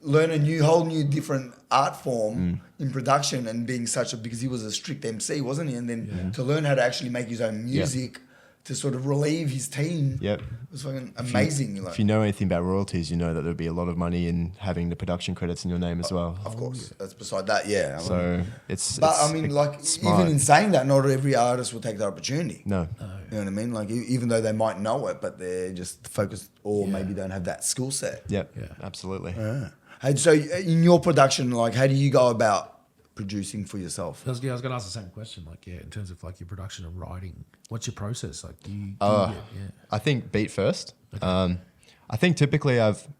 Speaker 3: learn a whole new different art form in production, and being because he was a strict MC, wasn't he? And then to learn how to actually make his own music. To sort of relieve his team.
Speaker 2: Yep.
Speaker 3: It was fucking amazing.
Speaker 2: If you know anything about royalties, you know that there'd be a lot of money in having the production credits in your name as well.
Speaker 3: Of course. That's beside that, yeah.
Speaker 2: So
Speaker 3: even in saying that, not every artist will take the opportunity.
Speaker 2: No.
Speaker 3: You know what I mean? Like, even though they might know it, but they're just focused or maybe don't have that skill set.
Speaker 2: Yep. Yeah. Absolutely.
Speaker 3: Hey, so in your production, like, how do you go about producing for yourself?
Speaker 1: I was going to ask the same question, like, in terms of like your production and writing, what's your process? Like,
Speaker 2: I think beat first. Okay. I think typically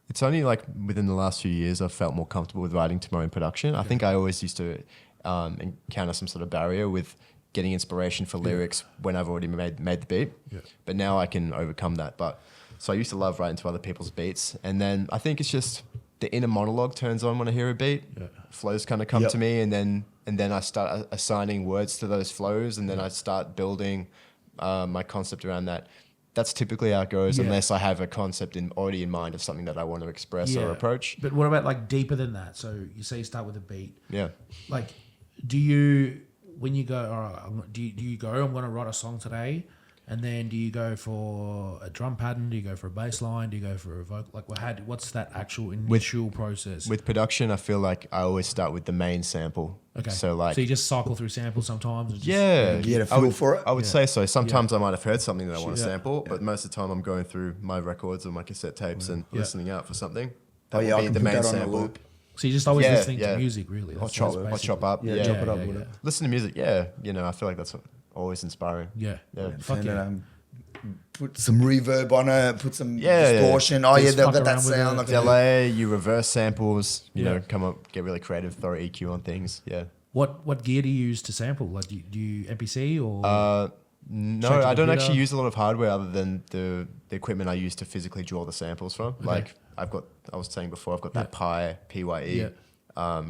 Speaker 2: it's only like within the last few years I've felt more comfortable with writing to my own production. I think I always used to encounter some sort of barrier with getting inspiration for lyrics when I've already made the beat. Yeah. But now I can overcome that. So I used to love writing to other people's beats, and then I think it's just the inner monologue turns on when I hear a beat. Yeah. Flows kind of come to me, and then I start assigning words to those flows, and then I start building my concept around that. That's typically how it goes, unless I have a concept already in mind of something that I want to express or approach.
Speaker 1: But what about like deeper than that? So you say you start with a beat.
Speaker 2: Yeah.
Speaker 1: Like, do you, when you go, all right, do you go, I'm going to write a song today, And then do you go for a drum pattern? Do you go for a bass line? Do you go for a vocal? Like, what's that actual initial process?
Speaker 2: With production, I feel like I always start with the main sample.
Speaker 1: Okay.
Speaker 2: So
Speaker 1: you just cycle through samples sometimes? And just,
Speaker 3: You get a feel for it?
Speaker 2: I would say so. Sometimes I might have heard something that I want to
Speaker 1: Yeah.
Speaker 2: sample, but most of the time I'm going through my records or my cassette tapes and listening out for something. That
Speaker 3: Oh, yeah,
Speaker 2: would
Speaker 3: I
Speaker 2: be
Speaker 3: can
Speaker 2: the
Speaker 3: put
Speaker 2: main
Speaker 3: that on a
Speaker 2: sample.
Speaker 3: loop.
Speaker 1: So you're just always
Speaker 2: Yeah,
Speaker 1: listening
Speaker 2: yeah.
Speaker 1: to music, really?
Speaker 2: Or chop up.
Speaker 3: Yeah,
Speaker 2: Yeah.
Speaker 3: chop it up
Speaker 1: yeah,
Speaker 3: with
Speaker 1: yeah.
Speaker 3: it.
Speaker 2: Listen to music. Yeah. You know, I feel like that's always inspiring.
Speaker 1: Yeah.
Speaker 2: Yeah.
Speaker 1: Fuck
Speaker 3: And
Speaker 1: yeah.
Speaker 3: put some reverb on it, put some
Speaker 2: Yeah, yeah.
Speaker 3: distortion. Oh, yeah,
Speaker 1: Just
Speaker 3: they've
Speaker 1: fuck
Speaker 3: got that
Speaker 1: around with
Speaker 3: sound.
Speaker 1: it.
Speaker 3: Like
Speaker 2: Delay, you reverse samples, you
Speaker 1: Yeah.
Speaker 2: know, come up, get really creative, throw EQ on things. Yeah.
Speaker 1: What gear do you use to sample? Like, do you MPC or?
Speaker 2: No,
Speaker 1: Straight to
Speaker 2: I don't
Speaker 1: computer?
Speaker 2: actually use a lot of hardware other than the equipment I use to physically draw the samples from. Like I was saying before, I've got that PYE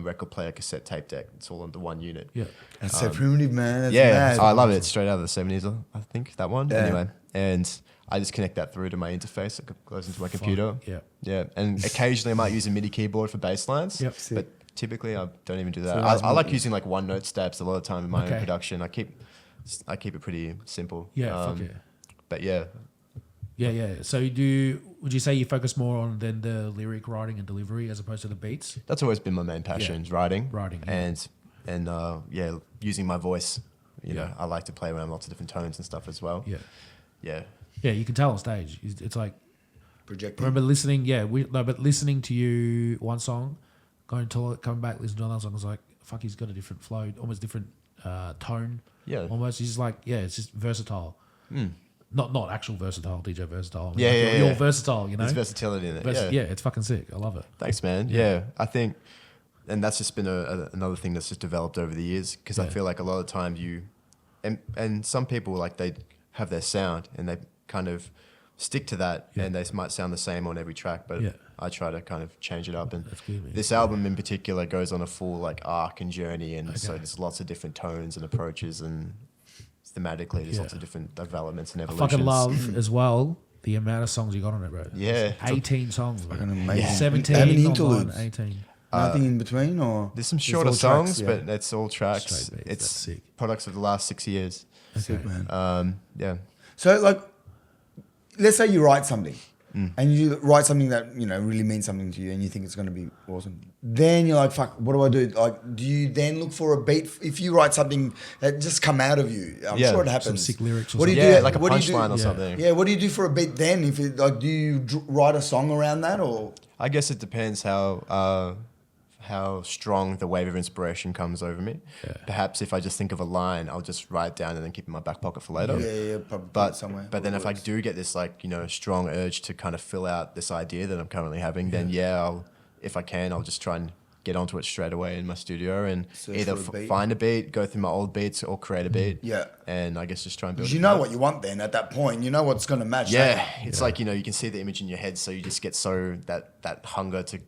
Speaker 2: record player cassette tape deck. It's all under one unit.
Speaker 1: Yeah.
Speaker 3: That's so primitive, man. That's
Speaker 2: Yeah,
Speaker 3: mad.
Speaker 2: I love it. It's straight out of the 70s, I think, that one.
Speaker 3: Yeah.
Speaker 2: Anyway, and I just connect that through to my interface. It goes into my computer.
Speaker 1: Yeah.
Speaker 2: Yeah, and occasionally I might use a MIDI keyboard for bass lines.
Speaker 1: Yep.
Speaker 2: But typically I don't even do that.
Speaker 3: So that's
Speaker 2: I like using like one note steps a lot of time in my
Speaker 1: Okay.
Speaker 2: own production. I keep it pretty simple.
Speaker 1: Yeah. Fuck yeah.
Speaker 2: But yeah,
Speaker 1: Yeah. So would you say you focus more on then the lyric writing and delivery as opposed to the beats?
Speaker 2: that's always been my main passion, is writing.
Speaker 1: Writing, yeah.
Speaker 2: And using my voice. You
Speaker 1: Yeah.
Speaker 2: know, I like to play around lots of different tones and stuff as well.
Speaker 1: Yeah.
Speaker 2: Yeah.
Speaker 1: Yeah, you can tell on stage. It's like,
Speaker 3: Projecting.
Speaker 1: remember listening, but listening to you one song, going to it, coming back, listening to another song, it's like, fuck, he's got a different flow, almost different tone.
Speaker 2: Yeah.
Speaker 1: Almost. He's just like, it's just versatile. Not actual versatile, DJ versatile.
Speaker 2: Yeah, yeah,
Speaker 1: You're
Speaker 2: yeah.
Speaker 1: versatile, you know?
Speaker 2: There's versatility in it.
Speaker 1: Yeah, it's fucking sick. I love it.
Speaker 2: Thanks, man. Yeah, I think, and that's just been another thing that's just developed over the years, because I
Speaker 1: Yeah.
Speaker 2: feel like a lot of times and some people, like, they have their sound and they kind of stick to that,
Speaker 1: Yeah.
Speaker 2: and they might sound the same on every track, but
Speaker 1: Yeah.
Speaker 2: I try to kind of change it up. And
Speaker 1: That's good, man.
Speaker 2: this album in particular goes on a full like arc and journey, and so
Speaker 1: Okay.
Speaker 2: there's lots of different tones and approaches, and thematically there's
Speaker 1: Yeah.
Speaker 2: lots of different developments and
Speaker 1: I
Speaker 2: evolutions.
Speaker 1: fucking love as well the amount of songs you got on it, bro.
Speaker 2: Yeah.
Speaker 1: 18 songs, bro.
Speaker 3: Fucking amazing.
Speaker 1: 17
Speaker 3: How many
Speaker 1: on
Speaker 3: interludes?
Speaker 1: mine, 18.
Speaker 3: Nothing in between, or
Speaker 2: There's some
Speaker 3: just
Speaker 2: shorter
Speaker 3: all
Speaker 2: songs,
Speaker 3: tracks,
Speaker 2: but it's all tracks.
Speaker 1: Straight beats, that's
Speaker 2: It's
Speaker 1: sick.
Speaker 2: products of the last 6 years.
Speaker 3: Sick, man.
Speaker 2: Yeah.
Speaker 3: So, like, let's say you write something,
Speaker 2: Mm.
Speaker 3: and you write something that really means something to you, and you think it's going to be awesome. Then you're like, "Fuck, what do I do?" Like, do you then look for a beat? If you write something that just come out of you, I'm
Speaker 2: Yeah.
Speaker 3: sure it
Speaker 1: Some
Speaker 3: happens.
Speaker 1: sick lyrics or
Speaker 3: What do you
Speaker 1: something.
Speaker 3: do?
Speaker 2: Yeah, like a
Speaker 3: what do you do-
Speaker 2: punchline or
Speaker 1: Yeah.
Speaker 2: something.
Speaker 3: Yeah, what do you do for a beat then? If it, like, do you write a song around that, or
Speaker 2: I guess it depends how strong the wave of inspiration comes over me.
Speaker 1: Yeah.
Speaker 2: Perhaps if I just think of a line, I'll just write it down and then keep it in my back pocket for later.
Speaker 3: yeah, probably put
Speaker 2: But
Speaker 3: it somewhere.
Speaker 2: but then
Speaker 3: where
Speaker 2: if
Speaker 3: it
Speaker 2: I
Speaker 3: works.
Speaker 2: do get this strong urge to kind of fill out this idea that I'm currently having, then if I can, I'll just try and get onto it straight away in my studio and
Speaker 3: Search
Speaker 2: either
Speaker 3: for a beat.
Speaker 2: find a beat, go through my old beats, or create a beat.
Speaker 3: Yeah.
Speaker 2: And I guess just try and build.
Speaker 3: Because you
Speaker 2: it
Speaker 3: know
Speaker 2: up.
Speaker 3: what you want then at that point. You know what's going to match.
Speaker 2: Yeah,
Speaker 3: that.
Speaker 2: it's like, you can see the image in your head, so you just get that hunger to
Speaker 3: it.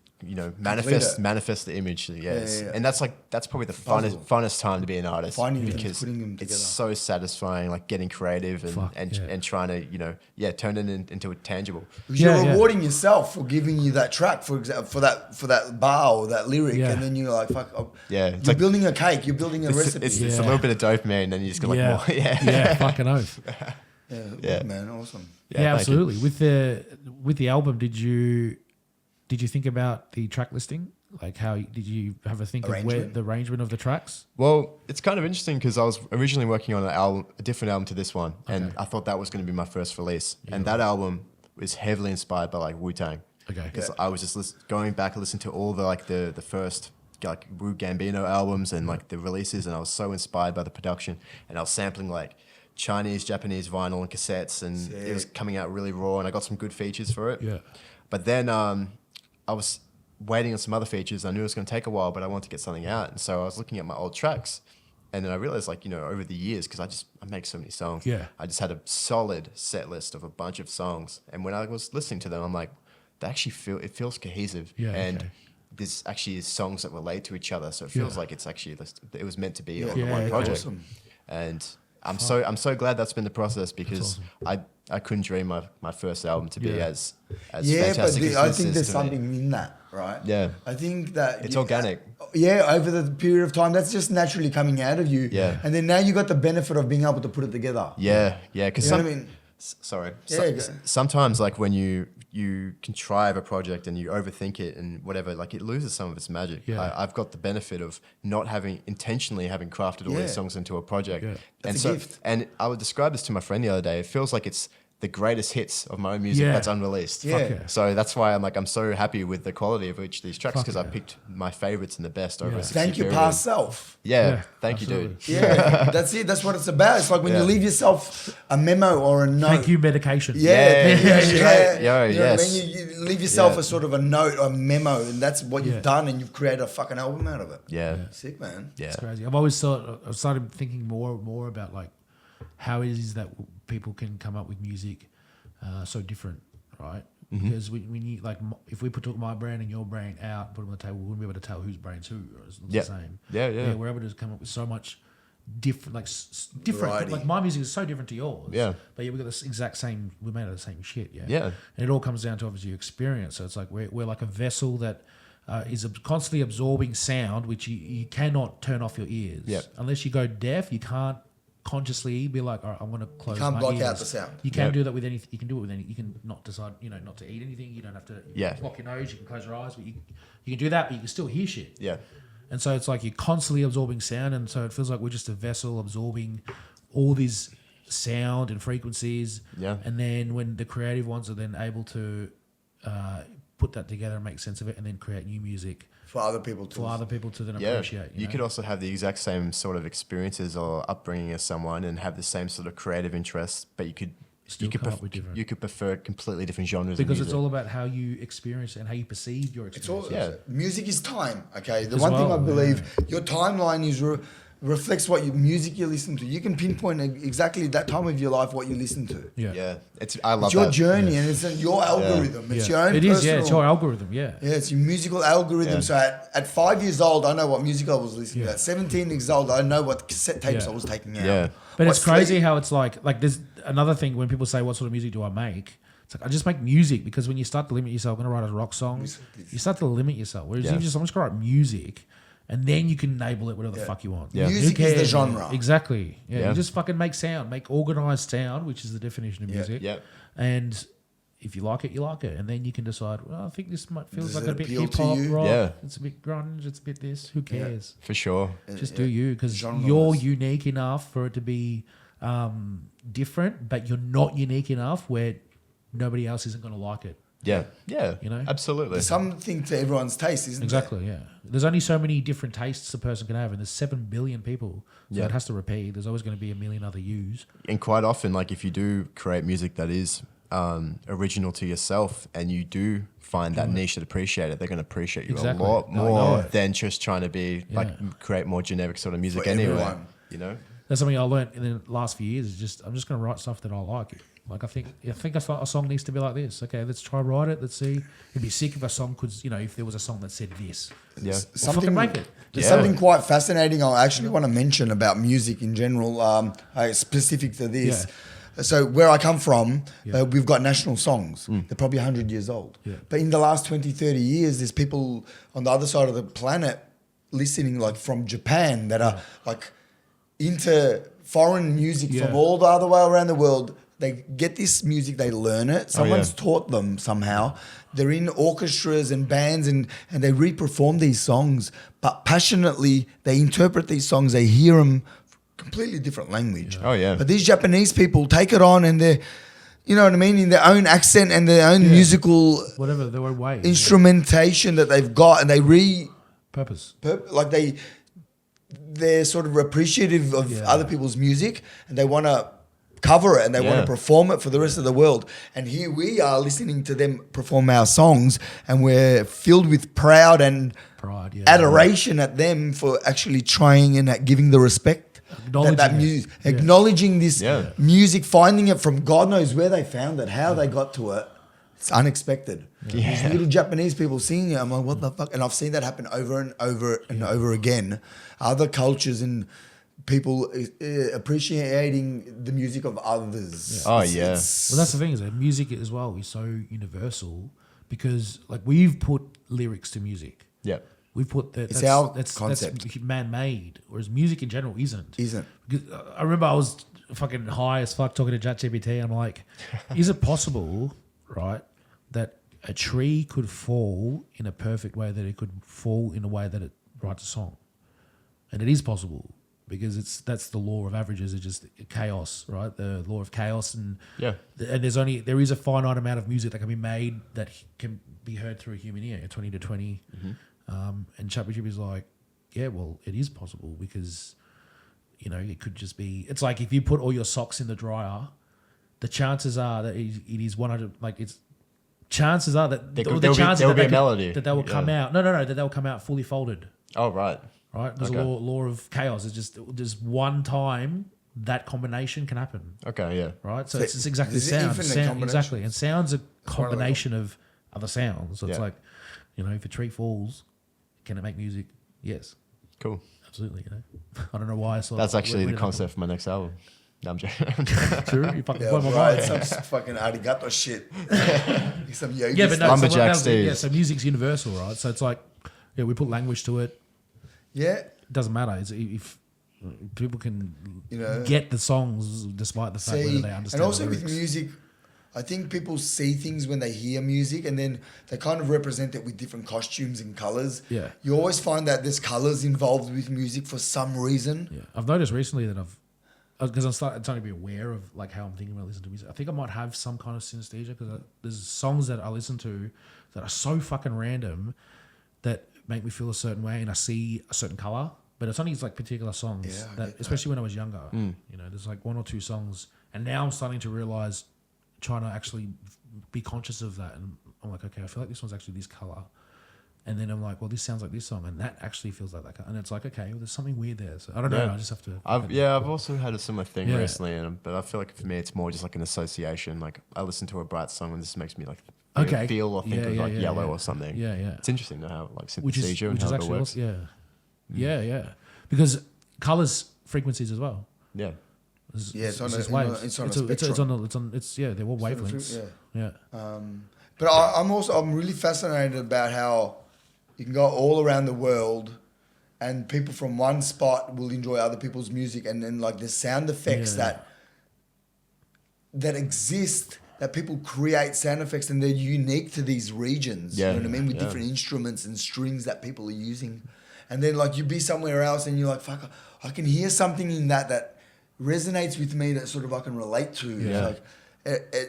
Speaker 2: manifest the image. Yes,
Speaker 3: yeah.
Speaker 2: and that's probably the
Speaker 3: Puzzle.
Speaker 2: funnest time to be an artist,
Speaker 3: Finding them,
Speaker 2: because
Speaker 3: putting them
Speaker 2: it's
Speaker 3: together.
Speaker 2: so satisfying, like getting creative
Speaker 1: Fuck,
Speaker 2: and
Speaker 1: yeah.
Speaker 2: trying to turn it into a tangible.
Speaker 3: Because
Speaker 1: Yeah,
Speaker 3: you're
Speaker 1: yeah.
Speaker 3: rewarding yourself for giving you that track, for example, for that bar or that lyric,
Speaker 1: Yeah.
Speaker 3: and then you're like, "Fuck!"
Speaker 2: Yeah,
Speaker 3: you're
Speaker 2: it's like-
Speaker 3: building a cake, you're building a
Speaker 2: It's,
Speaker 3: recipe.
Speaker 2: it's,
Speaker 1: Yeah.
Speaker 2: it's a little bit of dopamine, and then you just go like,
Speaker 1: yeah.
Speaker 2: more.
Speaker 1: Yeah, fucking oath.
Speaker 3: yeah,
Speaker 2: Yeah.
Speaker 3: man, awesome.
Speaker 1: Yeah,
Speaker 2: thank you.
Speaker 1: absolutely. With the album, did you think about the track listing? Like, how did you have a think of where
Speaker 3: Arrangement?
Speaker 1: the arrangement of the tracks?
Speaker 2: Well, it's kind of interesting because I was originally working on a different album to this one, and
Speaker 1: Okay.
Speaker 2: I thought that was going to be my first release. And that album was heavily inspired by like Wu-Tang.
Speaker 1: Okay.
Speaker 2: Because
Speaker 3: Yeah.
Speaker 2: I was just going back and listening to all the first like Wu Gambino albums and like the releases, and I was so inspired by the production, and I was sampling like Chinese, Japanese vinyl and cassettes, and it was
Speaker 3: Sick.
Speaker 2: coming out really raw, and I got some good features for it.
Speaker 1: Yeah.
Speaker 2: But then I was waiting on some other features. I knew it was going to take a while, but I wanted to get something out. And so I was looking at my old tracks, and then I realized, like, over the years, because I make so many songs,
Speaker 1: Yeah.
Speaker 2: I just had a solid set list of a bunch of songs. And when I was listening to them, I'm like, they actually it feels cohesive.
Speaker 1: Yeah,
Speaker 2: And
Speaker 1: okay.
Speaker 2: this actually is songs that relate to each other. So it feels
Speaker 1: Yeah.
Speaker 2: like it was meant to be
Speaker 3: Yeah.
Speaker 2: on
Speaker 1: Yeah,
Speaker 2: one
Speaker 1: okay.
Speaker 2: project.
Speaker 3: Awesome.
Speaker 2: And I'm so glad that's been the process because I couldn't dream my first album to be as fantastic as
Speaker 3: I
Speaker 2: this
Speaker 3: think
Speaker 2: is
Speaker 3: there's
Speaker 2: to
Speaker 3: something
Speaker 2: me.
Speaker 3: in that, right?
Speaker 2: Yeah.
Speaker 3: I think that
Speaker 2: It's organic.
Speaker 3: Over the period of time, that's just naturally coming out of you.
Speaker 2: Yeah.
Speaker 3: And then now you got the benefit of being able to put it together.
Speaker 2: Yeah, because
Speaker 3: You know what I mean?
Speaker 2: Sorry.
Speaker 3: Yeah,
Speaker 2: Sometimes like when you contrive a project and you overthink it and whatever, like it loses some of its magic.
Speaker 1: Yeah.
Speaker 2: I've got the benefit of not intentionally having crafted all these songs into a project.
Speaker 1: Yeah.
Speaker 3: That's a gift.
Speaker 2: And I would describe this to my friend the other day. It feels like it's the greatest hits of my own music that's unreleased.
Speaker 3: Yeah.
Speaker 1: Fuck yeah.
Speaker 2: So that's why I'm so happy with the quality of each of these tracks
Speaker 1: Fuck
Speaker 2: because
Speaker 1: yeah.
Speaker 2: I picked my favorites and the best over a 6-year
Speaker 3: Thank your
Speaker 2: period.
Speaker 3: past self.
Speaker 2: Yeah, thank you, dude.
Speaker 1: absolutely.
Speaker 3: Yeah, that's it. That's what it's about. It's like when you
Speaker 2: Yeah.
Speaker 3: leave yourself a memo or a note.
Speaker 1: Thank you, medication.
Speaker 2: Yeah.
Speaker 3: Yeah.
Speaker 2: Yo,
Speaker 3: You know what I
Speaker 2: yes.
Speaker 3: mean? You leave yourself
Speaker 2: Yeah.
Speaker 3: a sort of a note, a memo, and that's what
Speaker 1: Yeah.
Speaker 3: you've done, and you've created a fucking album out of it.
Speaker 2: Yeah.
Speaker 3: Sick, man.
Speaker 2: Yeah.
Speaker 1: It's crazy. I've always I've started thinking more and more about like how it is that people can come up with music so different, right?
Speaker 2: Mm-hmm.
Speaker 1: Because when you like, if we took my brand and your brand out, put them on the table, we wouldn't be able to tell whose brand's who. It's not
Speaker 2: Yeah.
Speaker 1: the same.
Speaker 2: Yeah.
Speaker 1: We're able to come up with so much different, like different.
Speaker 3: Variety.
Speaker 1: Like my music is so different to yours.
Speaker 2: Yeah.
Speaker 1: But yeah, we got this exact same. We made it the same shit. Yeah.
Speaker 2: Yeah.
Speaker 1: And it all comes down to obviously your experience. So it's like we're like a vessel that is constantly absorbing sound, which you cannot turn off your ears.
Speaker 2: Yeah.
Speaker 1: Unless you go deaf, you can't consciously be like, all right, I'm going to close
Speaker 3: can't
Speaker 1: my
Speaker 3: block
Speaker 1: ears.
Speaker 3: out the sound.
Speaker 1: You can
Speaker 2: Yep.
Speaker 1: do that with anything. You can do it with anything. You can not decide, not to eat anything. You don't have to block your nose. You can close your eyes. But you can do that, but you can still hear shit.
Speaker 2: Yeah.
Speaker 1: And so it's like you're constantly absorbing sound, and so it feels like we're just a vessel absorbing all these sound and frequencies.
Speaker 2: Yeah.
Speaker 1: And then when the creative ones are then able to put that together and make sense of it, and then create new music
Speaker 3: For other people to
Speaker 1: then
Speaker 2: Yeah,
Speaker 1: appreciate.
Speaker 2: you could also have the exact same sort of experiences or upbringing as someone and have the same sort of creative interests, but you could
Speaker 1: Still come up with different.
Speaker 2: you could prefer completely different genres
Speaker 1: Because
Speaker 2: of
Speaker 1: it's
Speaker 2: music.
Speaker 1: all about how you experience and how you perceive your
Speaker 3: It's all
Speaker 1: experience.
Speaker 3: music is time. Okay, the
Speaker 1: As
Speaker 3: one thing I
Speaker 1: well,
Speaker 3: believe your timeline is reflects what music you listen to. You can pinpoint exactly that time of your life what you listen to.
Speaker 1: Yeah.
Speaker 2: I love
Speaker 3: It's your
Speaker 2: that.
Speaker 3: journey and it's your algorithm. It's your own
Speaker 1: It
Speaker 3: personal.
Speaker 1: is, yeah. It's your algorithm, yeah.
Speaker 3: Yeah, it's your musical algorithm.
Speaker 2: Yeah.
Speaker 3: So at 5 years old, I know what music I was listening to.
Speaker 1: Yeah.
Speaker 3: At 17 years old, I know what cassette tapes
Speaker 1: Yeah.
Speaker 3: I was taking out.
Speaker 2: Yeah.
Speaker 1: But
Speaker 3: What
Speaker 1: it's crazy
Speaker 3: sleep-
Speaker 1: how it's like there's another thing when people say, what sort of music do I make? It's like, I just make music, because when you start to limit yourself, I'm going to write a rock song, you start to limit yourself. Whereas
Speaker 2: Yeah.
Speaker 1: I'm just going to write music, and then you can label it whatever the fuck you want.
Speaker 2: Yeah.
Speaker 1: Who
Speaker 3: Music is the
Speaker 1: cares?
Speaker 3: genre.
Speaker 1: Exactly. Yeah.
Speaker 2: Yeah.
Speaker 1: You just fucking make sound, make organized sound, which is the definition of music.
Speaker 2: Yeah.
Speaker 1: And if you like it, you like it. And then you can decide, well, I think this feels
Speaker 3: Does
Speaker 1: like
Speaker 3: it
Speaker 1: a bit
Speaker 3: appeal
Speaker 1: hip
Speaker 3: to
Speaker 1: hop,
Speaker 3: you?
Speaker 1: rock.
Speaker 2: Yeah.
Speaker 1: It's a bit grunge. It's a bit this. Who cares?
Speaker 2: For sure.
Speaker 1: Just do you, because
Speaker 3: Genres.
Speaker 1: you're unique enough for it to be different, but you're not unique enough where nobody else isn't going to like it.
Speaker 2: Yeah. Yeah.
Speaker 1: You know?
Speaker 2: Absolutely.
Speaker 3: There's something to everyone's taste, isn't
Speaker 1: Exactly, yeah. There's only so many different tastes a person can have, and there's 7 billion people, so
Speaker 2: Yeah.
Speaker 1: it has to repeat. There's always going to be a million other yous.
Speaker 2: And quite often, like if you do create music that is original to yourself and you do find that niche that appreciate it, they're going to appreciate you
Speaker 1: Exactly.
Speaker 2: a lot
Speaker 1: No, I know
Speaker 2: more
Speaker 1: it.
Speaker 2: than just trying to be
Speaker 1: Yeah.
Speaker 2: create more generic sort of music
Speaker 3: For
Speaker 2: anyway.
Speaker 3: everyone.
Speaker 2: You know?
Speaker 1: That's something I learned in the last few years. Is I'm just going to write stuff that I like. Like I think a song needs to be like this. Okay, let's try write it. Let's see. It'd be sick if a song could, if there was a song that said this.
Speaker 2: Yeah.
Speaker 1: Well, fucking make it.
Speaker 3: There's
Speaker 2: Yeah.
Speaker 3: something quite fascinating I actually want to mention about music in general, specific to this.
Speaker 1: Yeah.
Speaker 3: So where I come from,
Speaker 1: Yeah.
Speaker 3: we've got national songs. They're probably 100 years old.
Speaker 1: Yeah.
Speaker 3: But in the last 20, 30 years, there's people on the other side of the planet listening like from Japan that are like into foreign music
Speaker 1: Yeah.
Speaker 3: from all the other way around the world. They get this music, they learn it. Someone's
Speaker 2: yeah.
Speaker 3: taught them somehow. They're in orchestras and bands and they re-perform these songs, but passionately they interpret these songs. They hear them completely different language.
Speaker 2: Oh, yeah.
Speaker 3: But these Japanese people take it on and they're, you know what I mean, in their own accent and their own musical
Speaker 1: Whatever, their own way.
Speaker 3: instrumentation that they've got, and they
Speaker 1: Purpose.
Speaker 3: they're sort of appreciative of
Speaker 1: Yeah.
Speaker 3: other people's music and they want to cover it and they want
Speaker 2: Yeah.
Speaker 3: to perform it for the rest of the world. And here we are listening to them perform our songs and we're filled with pride and
Speaker 1: Pride, yeah.
Speaker 3: adoration at them for actually trying and giving the respect.
Speaker 1: Acknowledging
Speaker 3: that
Speaker 1: it.
Speaker 3: music,
Speaker 1: Yeah.
Speaker 3: acknowledging this
Speaker 2: Yeah.
Speaker 3: music, finding it from God knows where they found it, how they got to it. It's unexpected. These little Japanese people singing it, I'm like, what the fuck? And I've seen that happen over and over and over again. Other cultures and people appreciating the music of others.
Speaker 2: Oh,
Speaker 3: It's-
Speaker 2: yeah.
Speaker 3: it's-
Speaker 1: Well, that's the thing is that music as well is so universal because like we've put lyrics to music.
Speaker 2: Yeah.
Speaker 1: We've put that.
Speaker 3: It's
Speaker 1: that's,
Speaker 3: our
Speaker 1: that's,
Speaker 3: concept.
Speaker 1: That's man-made, whereas music in general isn't.
Speaker 3: Isn't.
Speaker 1: Because, I remember I was fucking high as fuck talking to ChatGPT. I'm like, is it possible, right, that a tree could fall in a perfect way that it could fall in a way that it writes a song? And it is possible because that's the law of averages. It's just chaos, right? The law of chaos, and
Speaker 2: Yeah.
Speaker 1: and there is a finite amount of music that can be made that can be heard through a human ear, 20 to 20. And ChatGPT is like, yeah, well, it is possible because, you know, it could just be. It's like if you put all your socks in the dryer, the chances are that it is 100. Like it's chances are that
Speaker 2: There will be a melody.
Speaker 1: that they will come out. No, that they'll come out fully folded.
Speaker 2: Oh, right.
Speaker 1: Right, because
Speaker 2: Okay.
Speaker 1: law of chaos is just one time that combination can happen.
Speaker 2: Okay, yeah.
Speaker 1: Right, so
Speaker 3: So
Speaker 1: it's exactly
Speaker 3: is it
Speaker 1: sound,
Speaker 3: infinite
Speaker 1: sound
Speaker 3: combinations?
Speaker 1: exactly, and sound's a combination of other sounds. So it's
Speaker 2: Yeah.
Speaker 1: like, you know, if a tree falls, can it make music? Yes,
Speaker 2: Cool.
Speaker 1: absolutely. You know, I don't know why I saw
Speaker 2: That's actually
Speaker 1: where
Speaker 2: the
Speaker 1: did
Speaker 2: concept for my next album. No, I'm joking.
Speaker 1: that come- True, you fucking
Speaker 3: Yeah,
Speaker 1: blow my
Speaker 3: right.
Speaker 1: mind.
Speaker 3: Some fucking arigato shit. Some yogi
Speaker 1: Yeah, but no,
Speaker 3: stuff.
Speaker 1: so,
Speaker 2: Lumberjack
Speaker 1: yeah,
Speaker 2: Steves.
Speaker 1: so music's universal, right? So it's like, yeah, we put language to it.
Speaker 3: Yeah.
Speaker 1: It doesn't matter. It's, if people can
Speaker 3: You know,
Speaker 1: get the songs despite the fact whether
Speaker 3: See,
Speaker 1: they understand
Speaker 3: and also
Speaker 1: the
Speaker 3: with
Speaker 1: lyrics.
Speaker 3: music, I think people see things when they hear music and then they kind of represent it with different costumes and colors.
Speaker 1: Yeah.
Speaker 3: You always find that there's colors involved with music for some reason.
Speaker 1: Yeah, I've noticed recently that because I'm starting to be aware of like how I'm thinking when I listen to music. I think I might have some kind of synesthesia because there's songs that I listen to that are so fucking random that make me feel a certain way, and I see a certain color. But it's only like particular songs
Speaker 3: Yeah, I
Speaker 1: that,
Speaker 3: get that.
Speaker 1: especially when I was younger. You know, there's like one or two songs, and now I'm starting to realize, trying to actually be conscious of that, and I'm like, okay, I feel like this one's actually this color. And then I'm like, well, this sounds like this song, and that actually feels like that. And it's like, okay, well, there's something weird there. So I don't know.
Speaker 2: Yeah.
Speaker 1: I just have to.
Speaker 2: I've also had a similar thing
Speaker 1: Yeah.
Speaker 2: recently, but I feel like for me it's more just like an association. Like I listen to a bright song and this makes me like
Speaker 1: Okay.
Speaker 2: feel or think
Speaker 1: Yeah,
Speaker 2: of
Speaker 1: yeah,
Speaker 2: like
Speaker 1: yeah,
Speaker 2: yellow
Speaker 1: yeah.
Speaker 2: or something.
Speaker 1: Yeah, yeah.
Speaker 2: It's interesting to have like
Speaker 1: Which is
Speaker 2: synesthesia and how it
Speaker 1: actually
Speaker 2: works.
Speaker 1: yeah, because colors frequencies as well.
Speaker 2: Yeah.
Speaker 3: Yeah, it's on
Speaker 1: just
Speaker 3: a
Speaker 1: waves.
Speaker 3: it's on a
Speaker 1: it's
Speaker 3: spectrum.
Speaker 1: they're all
Speaker 3: Sort of
Speaker 1: wavelengths.
Speaker 3: yeah.
Speaker 1: Yeah.
Speaker 3: But I'm really fascinated about how you can go all around the world and people from one spot will enjoy other people's music, and then like the sound effects
Speaker 1: Yeah.
Speaker 3: that exist, that people create sound effects and they're unique to these regions.
Speaker 2: Yeah,
Speaker 3: You know what I mean? With
Speaker 2: yeah.
Speaker 3: different instruments and strings that people are using. And then like you be somewhere else and you're like, fuck, I can hear something in that resonates with me that sort of I can relate to.
Speaker 2: Yeah.
Speaker 3: It's like,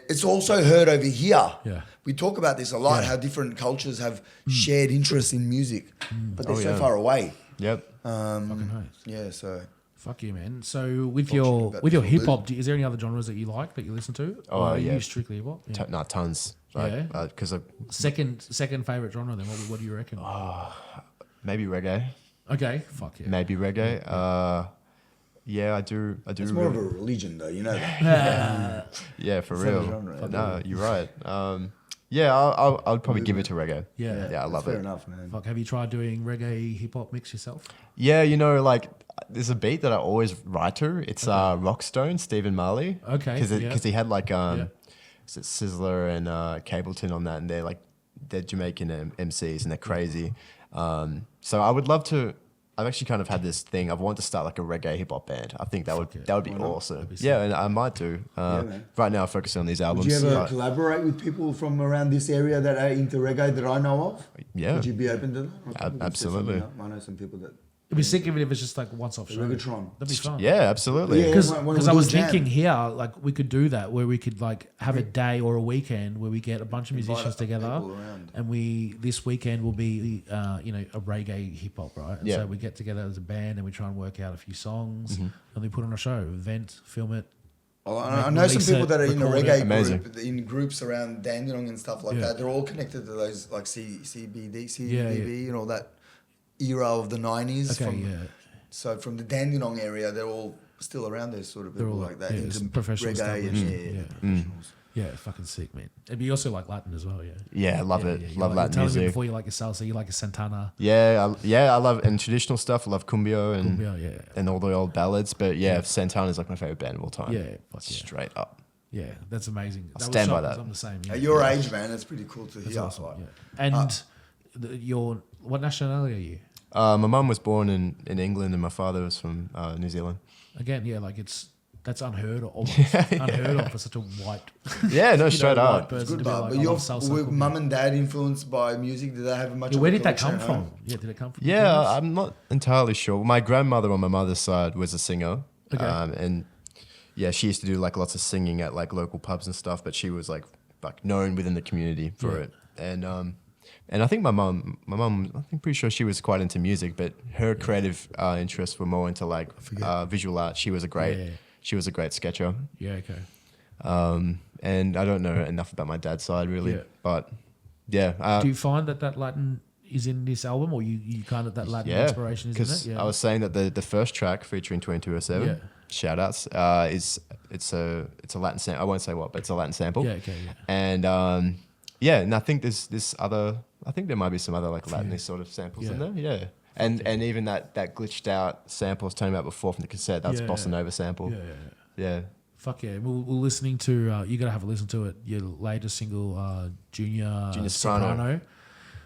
Speaker 3: it's also heard over here.
Speaker 1: Yeah.
Speaker 3: We talk about this a lot,
Speaker 1: Yeah.
Speaker 3: how different cultures have shared interests in music, but they're
Speaker 2: Oh,
Speaker 3: so
Speaker 2: yeah.
Speaker 3: far away.
Speaker 2: Yep.
Speaker 1: Fucking nice.
Speaker 3: Yeah, so
Speaker 1: Fuck you, man. So with
Speaker 3: Talk
Speaker 1: your
Speaker 3: about
Speaker 1: with your
Speaker 3: this
Speaker 1: hip
Speaker 3: little
Speaker 1: hop, is there any other genres that you like that you listen to?
Speaker 2: Oh,
Speaker 1: Or are
Speaker 2: yeah.
Speaker 1: you strictly hip hop? Yeah.
Speaker 2: Tons.
Speaker 1: Yeah.
Speaker 2: Because
Speaker 1: Second favorite genre. Then what do you reckon?
Speaker 2: maybe reggae.
Speaker 1: Okay, fuck yeah.
Speaker 2: Maybe reggae. Yeah, I do.
Speaker 3: it's more of a
Speaker 2: really,
Speaker 3: religion, though. You know that.
Speaker 2: yeah, for
Speaker 3: It's not a
Speaker 2: real.
Speaker 3: genre,
Speaker 2: No, you're right. Yeah, I'd probably give it to reggae.
Speaker 1: Yeah.
Speaker 2: Yeah, I love
Speaker 3: fair
Speaker 2: it.
Speaker 3: enough, man.
Speaker 1: Fuck, have you tried doing reggae hip hop mix yourself?
Speaker 2: Yeah, like there's a beat that I always write to. It's Rockstone, Stephen Marley.
Speaker 1: Okay,
Speaker 2: Because
Speaker 1: yeah.
Speaker 2: he had like
Speaker 1: Yeah.
Speaker 2: is it Sizzler and Cableton on that, and they're Jamaican MCs and they're crazy. So I would love to. I've actually kind of had this thing. I've wanted to start like a reggae hip hop band. I think that would be
Speaker 3: Why not?
Speaker 2: awesome.
Speaker 1: That'd be sick.
Speaker 2: Yeah, and I might do.
Speaker 3: man.
Speaker 2: Right now, I'm focusing on these albums.
Speaker 3: Would you ever
Speaker 2: but-
Speaker 3: collaborate with people from around this area that are into reggae that I know of?
Speaker 2: Yeah.
Speaker 3: Would you be open to that? We can set
Speaker 2: Absolutely.
Speaker 3: something up. I know some people that.
Speaker 1: It'd be sick even if it's just like a once-off show.
Speaker 3: Reggaetron.
Speaker 1: That'd be fun.
Speaker 2: Yeah, absolutely.
Speaker 3: Yeah.
Speaker 1: Because
Speaker 3: Why don't we
Speaker 1: I
Speaker 3: do
Speaker 1: was
Speaker 3: a jam?
Speaker 1: thinking here, like we could do that where we could like have a day or a weekend where we get a bunch of musicians together,
Speaker 3: people around.
Speaker 1: and this weekend will be a reggae hip hop, right? And
Speaker 2: Yeah.
Speaker 1: so we get together as a band and we try and work out a few songs,
Speaker 2: Mm-hmm.
Speaker 1: and we put on a show, event, film it.
Speaker 3: I know some
Speaker 1: Release
Speaker 3: people
Speaker 1: it,
Speaker 3: that are in the
Speaker 1: record it.
Speaker 3: reggae
Speaker 2: Amazing.
Speaker 3: group, in groups around Dandenong and stuff like
Speaker 1: Yeah.
Speaker 3: that. They're all connected to those like CBD,
Speaker 1: Yeah,
Speaker 3: CBB, and all that era of the 90s.
Speaker 1: Okay, yeah.
Speaker 3: So from the Dandenong area, they're all still around there, sort of
Speaker 1: They're
Speaker 3: people
Speaker 1: all
Speaker 3: like that.
Speaker 1: yeah,
Speaker 3: into
Speaker 1: it's professional
Speaker 3: reggae and
Speaker 1: established.
Speaker 3: yeah,
Speaker 1: Yeah.
Speaker 3: professionals.
Speaker 1: Yeah, fucking sick, man. And you also like Latin as well, yeah.
Speaker 2: Yeah, I love it.
Speaker 1: You
Speaker 2: Love
Speaker 1: like,
Speaker 2: Latin music.
Speaker 1: Before you like your salsa, you like your Santana.
Speaker 2: Yeah, I love and traditional stuff. I love cumbia and all the old ballads. But Santana is like my favorite band of all time.
Speaker 1: Yeah, fuck
Speaker 2: straight up.
Speaker 1: Yeah, that's amazing.
Speaker 2: I'll stand by that.
Speaker 1: I'm the same. Yeah.
Speaker 3: At your age, man, that's pretty cool to hear.
Speaker 1: Awesome, yeah. And what nationality are you?
Speaker 2: My mum was born in England and my father was from New Zealand.
Speaker 1: Again, yeah, like that's unheard of. Unheard of for such a white.
Speaker 2: Yeah, no, straight up.
Speaker 3: It's good, but were mum and dad influenced by music? Did they have much?
Speaker 1: Where did that come from? Yeah, did it come from?
Speaker 2: Yeah, I'm not entirely sure. My grandmother on my mother's side was a singer.
Speaker 1: Okay.
Speaker 2: And yeah, she used to do like lots of singing at like local pubs and stuff, but she was like known within the community for it. And I think my mum, I'm pretty sure she was quite into music, but her creative interests were more into like visual art. She was a great sketcher.
Speaker 1: Yeah, okay.
Speaker 2: And I don't know enough about my dad's side really, but yeah.
Speaker 1: Do you find that Latin is in this album, or you kind of that Latin inspiration is in it? Yeah,
Speaker 2: I was saying that the first track featuring 2207, shout outs, it's a Latin sample. I won't say what, but it's a Latin sample.
Speaker 1: Yeah, okay, yeah.
Speaker 2: And and I think there's this other. I think there might be some other like Latin sort of samples in there. Yeah. And even that glitched out sample I was talking about before from the cassette, that's Bossa Nova sample. Yeah.
Speaker 1: Fuck yeah. We're listening to, you got to have a listen to it, your latest single, Junior Soprano.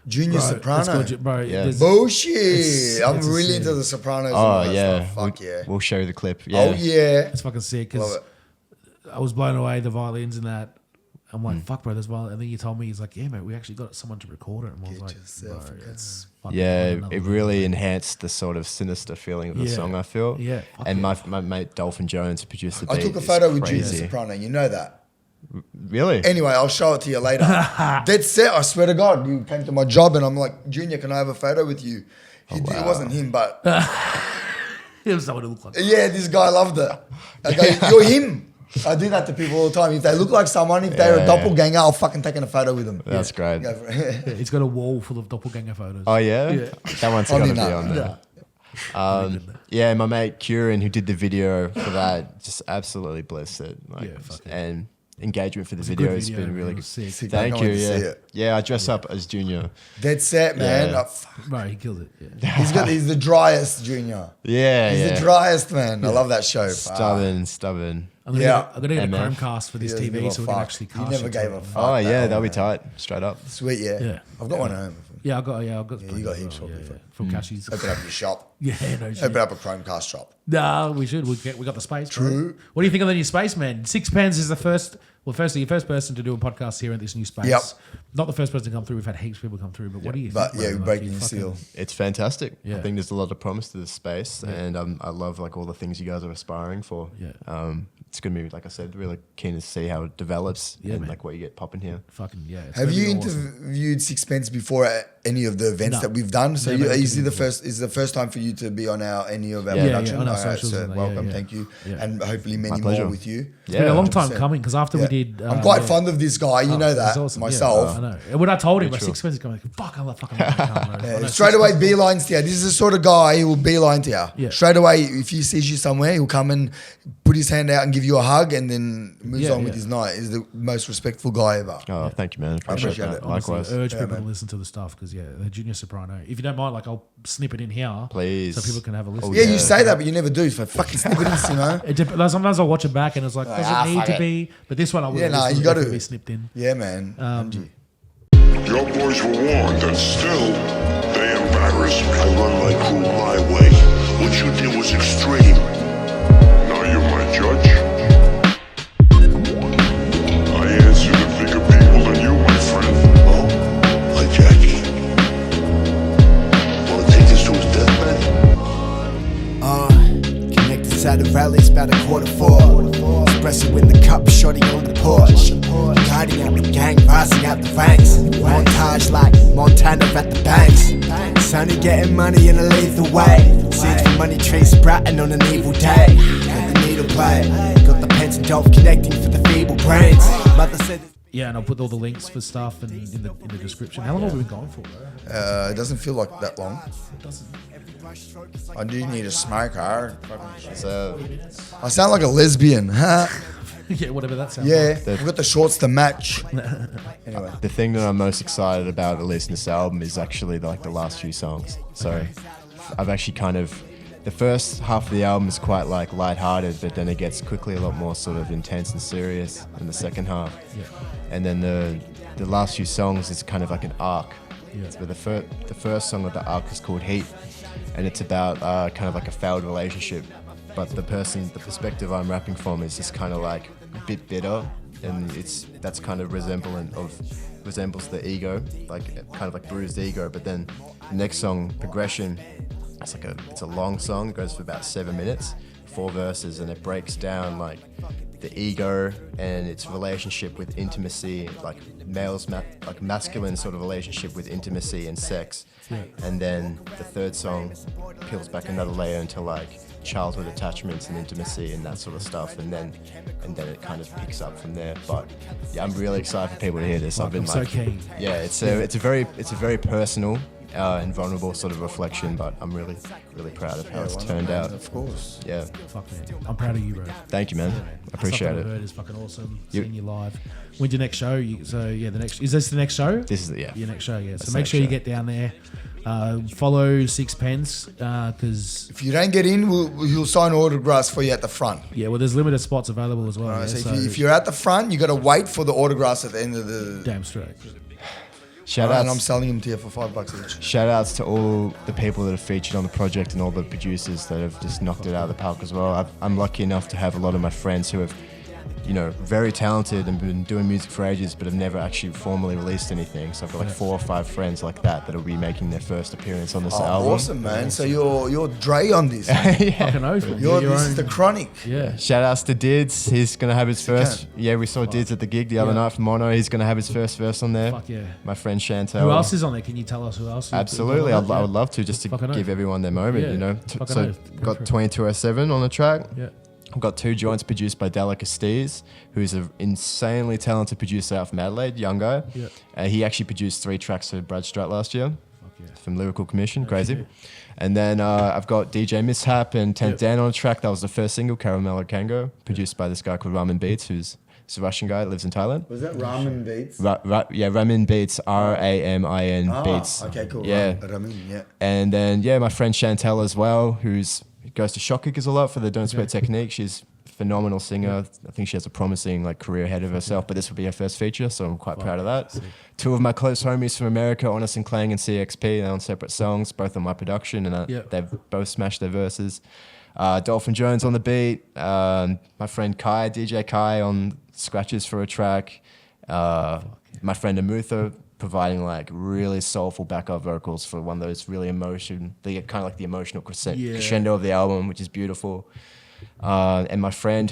Speaker 3: Junior Soprano?
Speaker 1: Bro,
Speaker 3: bullshit. I'm really into the Sopranos.
Speaker 2: Oh, yeah.
Speaker 3: Fuck yeah.
Speaker 2: We'll show you the clip. Yeah.
Speaker 3: Oh, yeah.
Speaker 1: It's fucking sick because I was blown away, the violins and that. I'm like, fuck, bro, there's violin. And then you told me, he's like, yeah, mate, we actually got someone to record it. And I was like, bro, it's fucking
Speaker 2: it really enhanced the sort of sinister feeling of the song, I feel.
Speaker 1: Yeah.
Speaker 2: And my mate Dolphin Jones, who produced the beat,
Speaker 3: I took a photo with Junior Soprano. You know that.
Speaker 2: Really?
Speaker 3: Anyway, I'll show it to you later. That's it. I swear to God, you came to my job and I'm like, Junior, can I have a photo with you? It wasn't him, but
Speaker 1: it was someone who looked like.
Speaker 3: Yeah, this guy loved it. I go, you're him. I do that to people all the time. If they look like someone, if they're a doppelganger, I'll fucking take a photo with them.
Speaker 2: That's great.
Speaker 1: He's got a wall full of doppelganger photos.
Speaker 2: Oh, yeah? That one's got to be on there. Yeah, my mate Kieran, who did the video for that, just absolutely blessed it. And engagement for the video has been really good. Thank you. Yeah, I dress up as Junior.
Speaker 3: That's it, man.
Speaker 1: Bro, he killed it. Yeah.
Speaker 3: He's the driest Junior.
Speaker 2: Yeah,
Speaker 3: he's the driest, man. I love that show.
Speaker 2: Stubborn.
Speaker 1: I'm gonna get a Chromecast for this TV so we can actually cast it.
Speaker 3: You never gave a fuck.
Speaker 2: Oh yeah, that'll be tight. Straight up.
Speaker 3: Sweet, yeah. I've got one at home.
Speaker 1: Yeah, I've got. You got
Speaker 3: heaps
Speaker 1: from Cashies.
Speaker 3: Open up your shop.
Speaker 1: Yeah, no shit.
Speaker 3: Open up a Chromecast shop.
Speaker 1: No, we should. We got the space.
Speaker 3: True.
Speaker 1: Bro. What do you think of the new space, man? Sixpence is the first. Well, firstly, your first person to do a podcast here in this new space.
Speaker 3: Yep.
Speaker 1: Not the first person to come through. We've had heaps of people come through. But what do you think?
Speaker 3: But we're breaking the seal.
Speaker 2: It's fantastic.
Speaker 1: Yeah.
Speaker 2: I think there's a lot of promise to this space, and I love like all the things you guys are aspiring for.
Speaker 1: Yeah.
Speaker 2: It's gonna be, like I said, really keen to see how it develops and
Speaker 1: man.
Speaker 2: like what you get popping here.
Speaker 1: Fucking yeah.
Speaker 3: Have you interviewed Sixpence before at any of the events that we've done? So is the first time for you to be on any of our production?
Speaker 1: On our socials.
Speaker 3: So welcome, thank you, and hopefully many more with you.
Speaker 1: It's been a long time coming because after we did,
Speaker 3: I'm quite fond of this guy. You know that
Speaker 1: awesome.
Speaker 3: myself.
Speaker 1: I know. And when I told him, Sixpence is going, fuck, I'm fucking.
Speaker 3: Straight away, beelines to you. This is the sort of guy who will beeline to you.
Speaker 1: Yeah.
Speaker 3: Straight away, if he sees you somewhere, he'll come and put his hand out and give you a hug, and then moves on with his night. He's the most respectful guy ever.
Speaker 2: Oh, thank you, man.
Speaker 3: Appreciate it.
Speaker 2: Likewise.
Speaker 1: I urge people to listen to the stuff because the Junior Soprano. If you don't mind, like I'll snip it in here,
Speaker 2: please,
Speaker 1: so people can have a listen.
Speaker 3: Yeah, you say that, but you never do. So fucking snip it in, you know.
Speaker 1: Sometimes I'll watch it back and it's like, does it need to be? But this one I will.
Speaker 3: Yeah, no, you got to
Speaker 1: be snipped in.
Speaker 3: Yeah, man.
Speaker 4: Your boys were warned, and still they embarrass me. I run my crew my way. What you did was extreme. Now you're my judge. I answer to bigger people than you, my friend. Oh, hi, Jackie. Wanna take this to his deathbed?
Speaker 5: Connected to the rallies about 3:45. Espresso in the cup, shorty on the porch. Guarding out the gang, rising out the ranks. Montage like Montana at the banks. Sonny getting money in a lethal way. Seeds for money trees sprouting on an evil day. Got the needle play. Got the pens and dope connecting for the feeble brains. Mother said.
Speaker 1: Yeah, and I'll put all the links for stuff in the description. How long have we been going for, bro?
Speaker 3: It doesn't feel like that long.
Speaker 1: It doesn't.
Speaker 3: I do need a smoker.
Speaker 2: So
Speaker 3: I sound like a lesbian.
Speaker 1: Yeah, whatever that sounds
Speaker 3: Yeah,
Speaker 1: like.
Speaker 3: we've got the shorts to match. Anyway,
Speaker 2: The thing that I'm most excited about, at least in this album, is actually like the last few songs. So I've actually kind of, the first half of the album is quite like lighthearted, but then it gets quickly a lot more sort of intense and serious in the second half.
Speaker 1: Yeah.
Speaker 2: And then the last few songs is kind of like an arc.
Speaker 1: Yeah.
Speaker 2: So the first song of the arc is called Heat, and it's about kind of like a failed relationship. But the perspective I'm rapping from is just kind of like a bit bitter, and that's kind of resembles the ego, like kind of like bruised ego. But then the next song, Progression, it's a long song. It goes for about 7 minutes, 4 verses, and it breaks down like the ego and its relationship with intimacy, like like masculine sort of relationship with intimacy and sex.
Speaker 1: Yeah.
Speaker 2: And then the third song peels back another layer into like childhood attachments and intimacy and that sort of stuff, and then it kind of picks up from there. But yeah, I'm really excited for people to hear this.
Speaker 1: I'm so keen.
Speaker 2: Yeah, it's a very personal and vulnerable sort of reflection, but I'm really proud of how it's turned out.
Speaker 3: of course.
Speaker 2: Yeah,
Speaker 1: Fuck man, I'm proud of you, bro.
Speaker 2: thank you, man. I appreciate
Speaker 1: Stuff I've
Speaker 2: it.
Speaker 1: heard is fucking awesome. Seeing you live. When's your next show? Is this the next show?
Speaker 2: This is
Speaker 1: Your next show, yeah.
Speaker 2: That's
Speaker 1: So
Speaker 2: the
Speaker 1: make
Speaker 2: next
Speaker 1: sure you
Speaker 2: show.
Speaker 1: get down there. Follow Sixpence because
Speaker 3: If you don't get in, he'll sign autographs for you at the front.
Speaker 1: there's limited spots available as well.
Speaker 3: Alright,
Speaker 1: yeah,
Speaker 3: so if you're at the front, you got to wait for the autographs at the end of the.
Speaker 1: damn straight.
Speaker 2: Shout
Speaker 3: And I'm
Speaker 2: outs,
Speaker 3: selling them to you for $5 each.
Speaker 2: shout outs to all the people that have featured on the project and all the producers that have just knocked it out of the park as well. I'm lucky enough to have a lot of my friends who have, very talented and been doing music for ages, but have never actually formally released anything. So I've got like 4 or 5 friends like that'll be making their first appearance on this album.
Speaker 3: Awesome, man. So you're Dre on this.
Speaker 1: Fucking oath, man.
Speaker 3: This is the chronic.
Speaker 1: Yeah.
Speaker 2: Shout outs to Dids. He's going to have his first.
Speaker 3: can.
Speaker 2: Yeah, we saw Dids at the gig the other night from Mono. He's going to have his first verse on there.
Speaker 1: Fuck yeah.
Speaker 2: My friend Chantel.
Speaker 1: Who else is on there? Can you tell us who else?
Speaker 2: Absolutely. I would love to, just to
Speaker 1: Fucking
Speaker 2: give
Speaker 1: oath.
Speaker 2: everyone their moment,
Speaker 1: Yeah.
Speaker 2: So
Speaker 1: Fucking oath. Go
Speaker 2: got
Speaker 1: for it.
Speaker 2: 2207 on the track.
Speaker 1: Yeah.
Speaker 2: I've got 2 joints produced by Della Castiz, who's an insanely talented producer out from Adelaide, young guy.
Speaker 1: Yeah.
Speaker 2: He actually produced 3 tracks for Brad Strat last year
Speaker 1: Fuck yeah.
Speaker 2: from Lyrical Commission, crazy.
Speaker 1: shit.
Speaker 2: And then I've got DJ Mishap and 10th Dan on a track. That was the first single, Caramello produced by this guy called Ramen Beats, who's a Russian guy that lives in Thailand.
Speaker 3: Was that Ramen Beats?
Speaker 2: Ramen Beats, Ramin Beats.
Speaker 3: Okay, cool.
Speaker 2: Yeah.
Speaker 3: Ramen, yeah.
Speaker 2: And then, my friend Chantel as well, who goes to Shock Kickers a lot for the Don't Sweat technique. She's a phenomenal singer. I think she has a promising career ahead of herself, but this will be her first feature, so I'm quite proud of that.
Speaker 1: Sick.
Speaker 2: 2 of my close homies from America, Honest and Clang and CXP, they're on separate songs, both on my production, and they've both smashed their verses. Dolphin Jones on the beat, my friend Kai, DJ Kai on scratches for a track, my friend Amutha providing really soulful backup vocals for one of those really kind of like the emotional crescendo of the album, which is beautiful. And my friend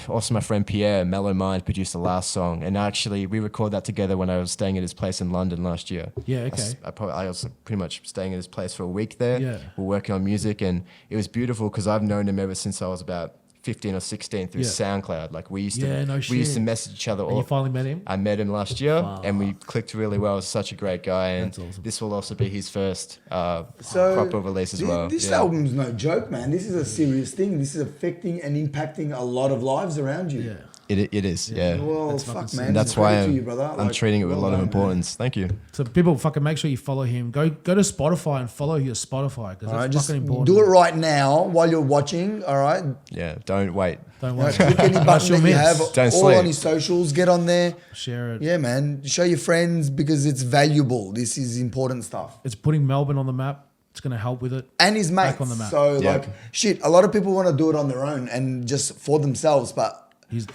Speaker 2: Pierre, Mellow Mind, produced the last song, and actually we recorded that together when I was staying at his place in London last year.
Speaker 1: Yeah, okay.
Speaker 2: I was pretty much staying at his place for a week there.
Speaker 1: Yeah.
Speaker 2: We're working on music, and it was beautiful because I've known him ever since I was about 15 or 16 through
Speaker 1: Yeah.
Speaker 2: SoundCloud. We used to
Speaker 1: no
Speaker 2: we used to
Speaker 1: shit.
Speaker 2: message each other.
Speaker 1: And you finally met him?
Speaker 2: I met him last year, and we clicked really well. He's such a great guy, and
Speaker 1: That's awesome.
Speaker 2: this will also be his first proper release as well.
Speaker 3: This
Speaker 2: Yeah.
Speaker 3: album's no joke, man. This is a serious thing. This is affecting and impacting a lot of lives around you.
Speaker 1: Yeah.
Speaker 2: It is, yeah.
Speaker 3: Well,
Speaker 1: That's
Speaker 3: fuck,
Speaker 1: fucking
Speaker 3: man.
Speaker 2: And that's
Speaker 3: It's
Speaker 2: why
Speaker 3: credit to you, brother.
Speaker 2: I'm treating it with a lot of
Speaker 3: well done, man.
Speaker 2: importance. Thank you.
Speaker 1: So people fucking make sure you follow him. Go to Spotify and follow your Spotify because
Speaker 3: All right,
Speaker 1: it's
Speaker 3: just
Speaker 1: fucking important.
Speaker 3: do it right now while you're watching. All right,
Speaker 2: Yeah, don't wait.
Speaker 1: Don't
Speaker 3: Now,
Speaker 1: worry.
Speaker 3: click any button
Speaker 1: you'll
Speaker 3: that you
Speaker 1: miss.
Speaker 3: have.
Speaker 2: Don't
Speaker 3: all
Speaker 2: sleep.
Speaker 3: on his socials. Get on there.
Speaker 1: Share it.
Speaker 3: Yeah, man. Show your friends because it's valuable. This is important stuff.
Speaker 1: It's putting Melbourne on the map. It's going to help with it.
Speaker 3: And his mates.
Speaker 1: Back on the map.
Speaker 3: So
Speaker 2: Yeah.
Speaker 3: shit. A lot of people want to do it on their own and just for themselves, but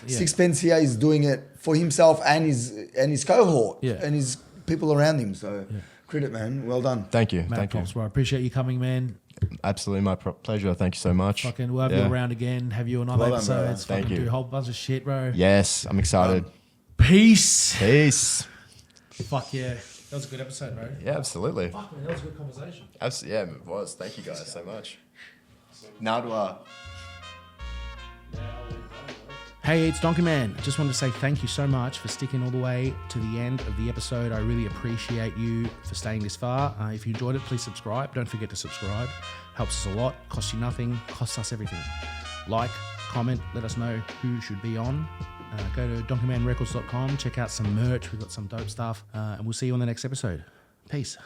Speaker 3: Sixpence here is doing it for himself and his cohort and his people around him. So credit, man. Well done.
Speaker 2: Thank you.
Speaker 1: Mad
Speaker 2: Thank you.
Speaker 1: props, bro. I appreciate you coming, man.
Speaker 2: Absolutely my pleasure. Thank you so much.
Speaker 1: Fucking, we'll have you around again. Have you on other
Speaker 3: Well done, brother.
Speaker 1: episodes.
Speaker 2: Thank
Speaker 1: Fucking
Speaker 2: you.
Speaker 1: do a whole bunch of shit, bro.
Speaker 2: Yes, I'm excited.
Speaker 1: Peace.
Speaker 2: Peace.
Speaker 1: Fuck yeah. That was a good episode, bro.
Speaker 2: Yeah, absolutely.
Speaker 1: Fuck, man. That was a good conversation.
Speaker 2: Yeah, it was. Thank you guys so much. Nardwa.
Speaker 1: Hey, it's Donkeyman. I just wanted to say thank you so much for sticking all the way to the end of the episode. I really appreciate you for staying this far. If you enjoyed it, please subscribe. Don't forget to subscribe. Helps us a lot. Costs you nothing. Costs us everything. Like, comment, let us know who should be on. Go to donkeymanrecords.com, check out some merch. We've got some dope stuff. And we'll see you on the next episode. Peace.